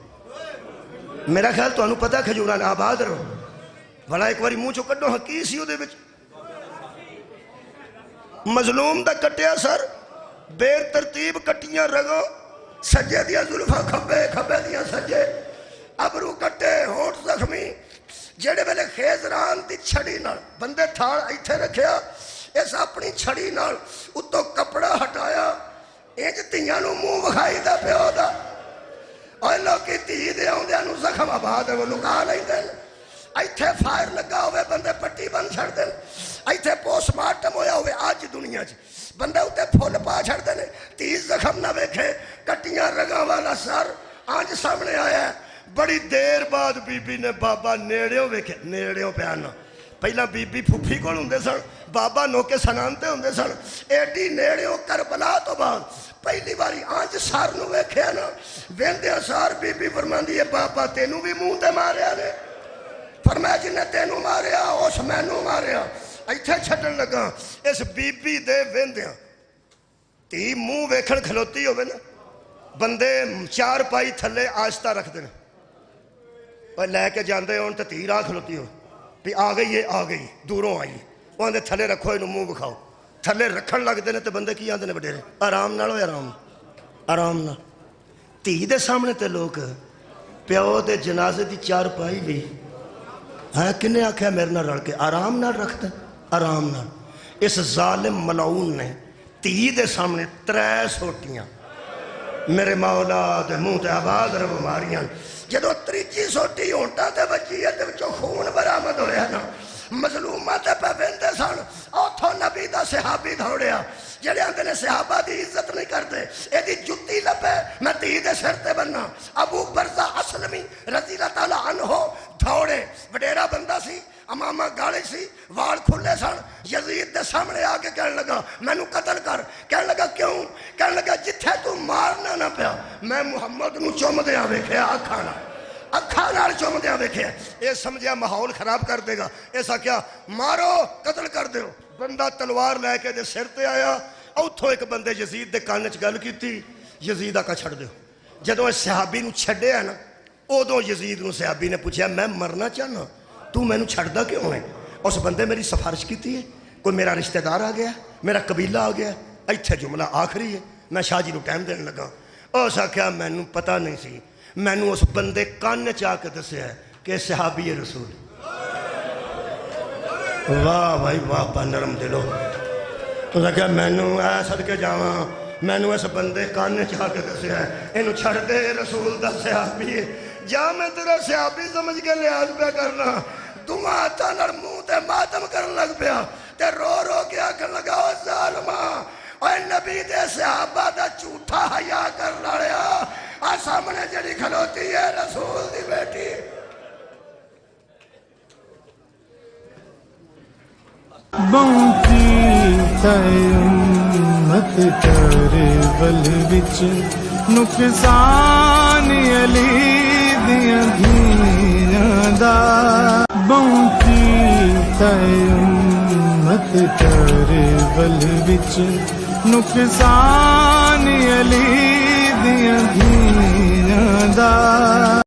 میرا خیال تانوں پتہ کھجوراں نے آباد رہو، بھلا ایک واری منہ چو کڈو ہاں کی سی اودے وچ؟ مظلوم دا کٹیا سر، بے ترتیب کٹیاں رگوں، سجے دیا زلفاں کھبے کھبے دیا سجے، ابرو کٹے ہونٹ زخمی، جیڑے ویلے خیزران دی چھڑی نال بندے تھاڑ ایتھے رکھیا، اس اپنی چھڑی نال اتو کپڑا ہٹایا، انج تیاں نو منہ وکھائی دا پیو دا، اور لوکی تی دے آن دیا نو زخم آباد ہے وہ لکا نہیں دیں، ایتھے فائر لگا ہوئے بندے پٹی بند چھڑ دیں، ایتھے پوسٹ مارٹم ہویا ہوئے آج دنیا چ بندے ہوتے پھول پا چھڑ دیں، تیز زخم نہ ویکھے، کٹیاں رگاں والا سر آج سامنے آیا ہے۔ بڑی دیر بعد بی بی نے بابا نیڑیوں ویکھے، نیڑیوں پیانا پہلا بی بی پھوپھی کول ہوندے سن، بابا نوکے سنانتے ہوندے سن، ایڈی نیڑیوں کربلا تو بعد پہلی باری آج سار نو ویکھیا نا، ویندیاں سار بی بی فرماندی ہے بابا تینوں بھی منہ تے ماریا نے؟ فرمایا جنہیں تینوں ماریا اس مینوں ماریا، ਇੱਥੇ ਛੱਡਣ ਲੱਗਾ ਇਸ ਬੀਬੀ ਦੇ ਵਹਿੰਦਿਆਂ ਧੀ ਮੂੰਹ ਵੇਖਣ ਖਲੋਤੀ ਹੋਵੇ ਨਾ ਬੰਦੇ ਚਾਰ ਪਾਈ ਥੱਲੇ ਆਸਤਾ ਰੱਖਦੇ ਨੇ ਉਹ ਲੈ ਕੇ ਜਾਂਦੇ ਹੋਣ ਤੇ ਧੀ ਰਾਹ ਖਲੋਤੀ ਹੋ ਵੀ ਆ ਗਈ ਏ ਆ ਗਈ ਦੂਰੋਂ ਆਈ ਉਹ ਆਂਦੇ ਥੱਲੇ ਰੱਖੋ ਇਹਨੂੰ ਮੂੰਹ ਵਿਖਾਓ ਥੱਲੇ ਰੱਖਣ ਲੱਗਦੇ ਨੇ ਤੇ ਬੰਦੇ ਕੀ ਆਂਦੇ ਨੇ ਵਡੇਰੇ ਆਰਾਮ ਨਾਲ ਹੋਏ ਆਰਾਮ ਨਾਲ ਧੀ ਦੇ ਸਾਹਮਣੇ ਤੇ ਲੋਕ ਪਿਓ ਦੇ ਜਨਾਜ਼ੇ ਦੀ ਚਾਰ ਪਾਈ ਲਈ ਹੈ ਕਿੰਨੇ ਆਖਿਆ ਮੇਰੇ ਨਾਲ ਰਲ ਕੇ ਆਰਾਮ ਨਾਲ ਰੱਖਦਾ ਆਰਾਮ ਨਾਲ ਇਸ ਜ਼ਾਲਿਮ ਮਲਾਊਨ ਨੇ ਧੀ ਦੇ ਸਾਹਮਣੇ 3 ਸੋਟੀਆਂ ਮੇਰੇ ਮੌਲਾ ਦੇ ਮੂੰਹ ਤੇ ਆਵਾਜ਼ ਰ ਬਿਮਾਰੀਆਂ ਜਦੋਂ ਤੀਜੀ ਸੋਟੀ ਹੋਂਟਾਂ ਤੇ ਵੱਜੀ ਇਹਦੇ ਵਿੱਚੋਂ ਖੂਨ ਬਰਾਮਦ ਹੋਇਆ ਨਾ ਮਜ਼ਲੂਮਾਂ ਤੇ ਪਵਿੰਦੇ ਸਨ ਉੱਥੋਂ ਨਬੀ ਦਾ ਸਹਾਬੀ ਦੌੜਿਆ ਜਿਹੜੇ ਆਂਦੇ ਨੇ ਸਹਾਬਾ ਦੀ ਇੱਜ਼ਤ ਨਹੀਂ ਕਰਦੇ ਇਹਦੀ ਜੁੱਤੀ ਲੱਭੇ ਮੈਂ ਧੀ ਦੇ ਸਿਰ ਤੇ ਬੰਨਾ ਅਬੂ ਬਰਜ਼ਾ ਅਸਲਮੀ ਰਜ਼ੀ ਅੱਲਾਹ ਤਾਲਾ ਅਨਹੂ ਦੌੜੇ ਵਡੇਰਾ ਬੰਦਾ ਸੀ ਅਮਾਮਾ ਗਾਲੇ ਸੀ ਵਾਲ ਖੁੱਲੇ ਸਨ ਯਜ਼ੀਦ ਦੇ ਸਾਹਮਣੇ ਆ ਕੇ ਕਹਿਣ ਲੱਗਾ ਮੈਨੂੰ ਕਤਲ ਕਰ ਕਹਿਣ ਲੱਗਾ ਕਿਉਂ ਕਹਿਣ ਲੱਗਾ ਜਿੱਥੇ ਤੂੰ ਮਾਰਨਾ ਨਾ ਪਿਆ ਮੈਂ ਮੁਹੰਮਦ ਨੂੰ ਚੁੰਮਦਿਆਂ ਵੇਖਿਆ ਅੱਖਾਂ ਨਾਲ ਚੁੰਮਦਿਆਂ ਵੇਖਿਆ ਇਹ ਸਮਝਿਆ ਮਾਹੌਲ ਖਰਾਬ ਕਰ ਦੇਗਾ ਇਸ ਆਖਿਆ ਮਾਰੋ ਕਤਲ ਕਰ ਦਿਓ ਬੰਦਾ ਤਲਵਾਰ ਲੈ ਕੇ ਦੇ ਸਿਰ ਤੇ ਆਇਆ ਉੱਥੋਂ ਇੱਕ ਬੰਦੇ ਯਜ਼ੀਦ ਦੇ ਕੰਨ 'ਚ ਗੱਲ ਕੀਤੀ ਯਜ਼ੀਦ ਆਕਾ ਛੱਡ ਦਿਓ ਜਦੋਂ ਇਸ ਸਹਾਬੀ ਨੂੰ ਛੱਡਿਆ ਨਾ ਉਦੋਂ ਯਜ਼ੀਦ ਨੂੰ ਸਹਾਬੀ ਨੇ ਪੁੱਛਿਆ ਮੈਂ ਮਰਨਾ ਚਾਹਨਾ ਤੂੰ ਮੈਨੂੰ ਛੱਡਦਾ ਕਿਉਂ ਹੈ ਉਸ ਬੰਦੇ ਮੇਰੀ ਸਿਫਾਰਿਸ਼ ਕੀਤੀ ਹੈ ਕੋਈ ਮੇਰਾ ਰਿਸ਼ਤੇਦਾਰ ਆ ਗਿਆ ਮੇਰਾ ਕਬੀਲਾ ਆ ਗਿਆ ਇੱਥੇ ਜੁਮਲਾ ਆਖਰੀ ਹੈ ਮੈਂ ਸ਼ਾਹ ਜੀ ਨੂੰ ਟਾਈਮ ਦੇਣ ਲੱਗਾ ਉਸ ਆਖਿਆ ਮੈਨੂੰ ਪਤਾ ਨਹੀਂ ਸੀ ਮੈਨੂੰ ਉਸ ਬੰਦੇ ਕੰਨ 'ਚ ਆ ਕੇ ਦੱਸਿਆ ਕਿ ਸਹਾਬੀ ਰਸੂਲ ਵਾਹ ਭਾਈ ਵਾਹ ਨਰਮ ਦਿਲੋਂ ਤੁਸੀਂ ਆਖਿਆ ਮੈਨੂੰ ਐ ਸਦਕੇ ਜਾਵਾਂ ਮੈਨੂੰ ਇਸ ਬੰਦੇ ਕੰਨ 'ਚ ਆ ਕੇ ਦੱਸਿਆ ਇਹਨੂੰ ਛੱਡ ਦੇ ਰਸੂਲ ਦਾ ਸਹਾਬੀ ਜਾਂ ਮੈਂ ਤੇਰਾ ਸਹਾਬੀ ਸਮਝ ਕੇ ਲਿਹਾਜ਼ ਪਿਆ ਕਰਨਾ ਦੋਵਾਂ ਹੱਥਾਂ ਨਾਲ ਮੂੰਹ ਤੇ ਮਾਤਮ ਕਰਨ ਲੱਗ ਪਿਆ ਤੇ ਰੋ ਕੇ ਆਖਣ ਲੱਗਾ ਓ ਜ਼ਾਲਮਾ ਓਏ ਨਬੀ ਦੇ ਸਹਾਬਾ ਦਾ ਝੂਠਾ ਹਯਾ ਕਰਨ ਵਾਲਿਆ ਆ ਸਾਹਮਣੇ ਜਿਹੜੀ ਖਲੋਤੀ ਹੈ ਰਸੂਲ ਦੀ ਬੇਟੀ ਬੌਂਕੀ ਤੈਮਤ ਕਰਬਲ ਵਿੱਚ ਨੁਕਸਾਨ ਅਲੀ ਦੀਆਂ ਧੀਆਂ ਦਾ ਬੌਂਕੀ ਤੈਮਤ ਕਰਬਲ ਵਿੱਚ ਨੁਕਸਾਨ ਅਲੀ ਦੀਆਂ ਧੀਆਂ ਦਾ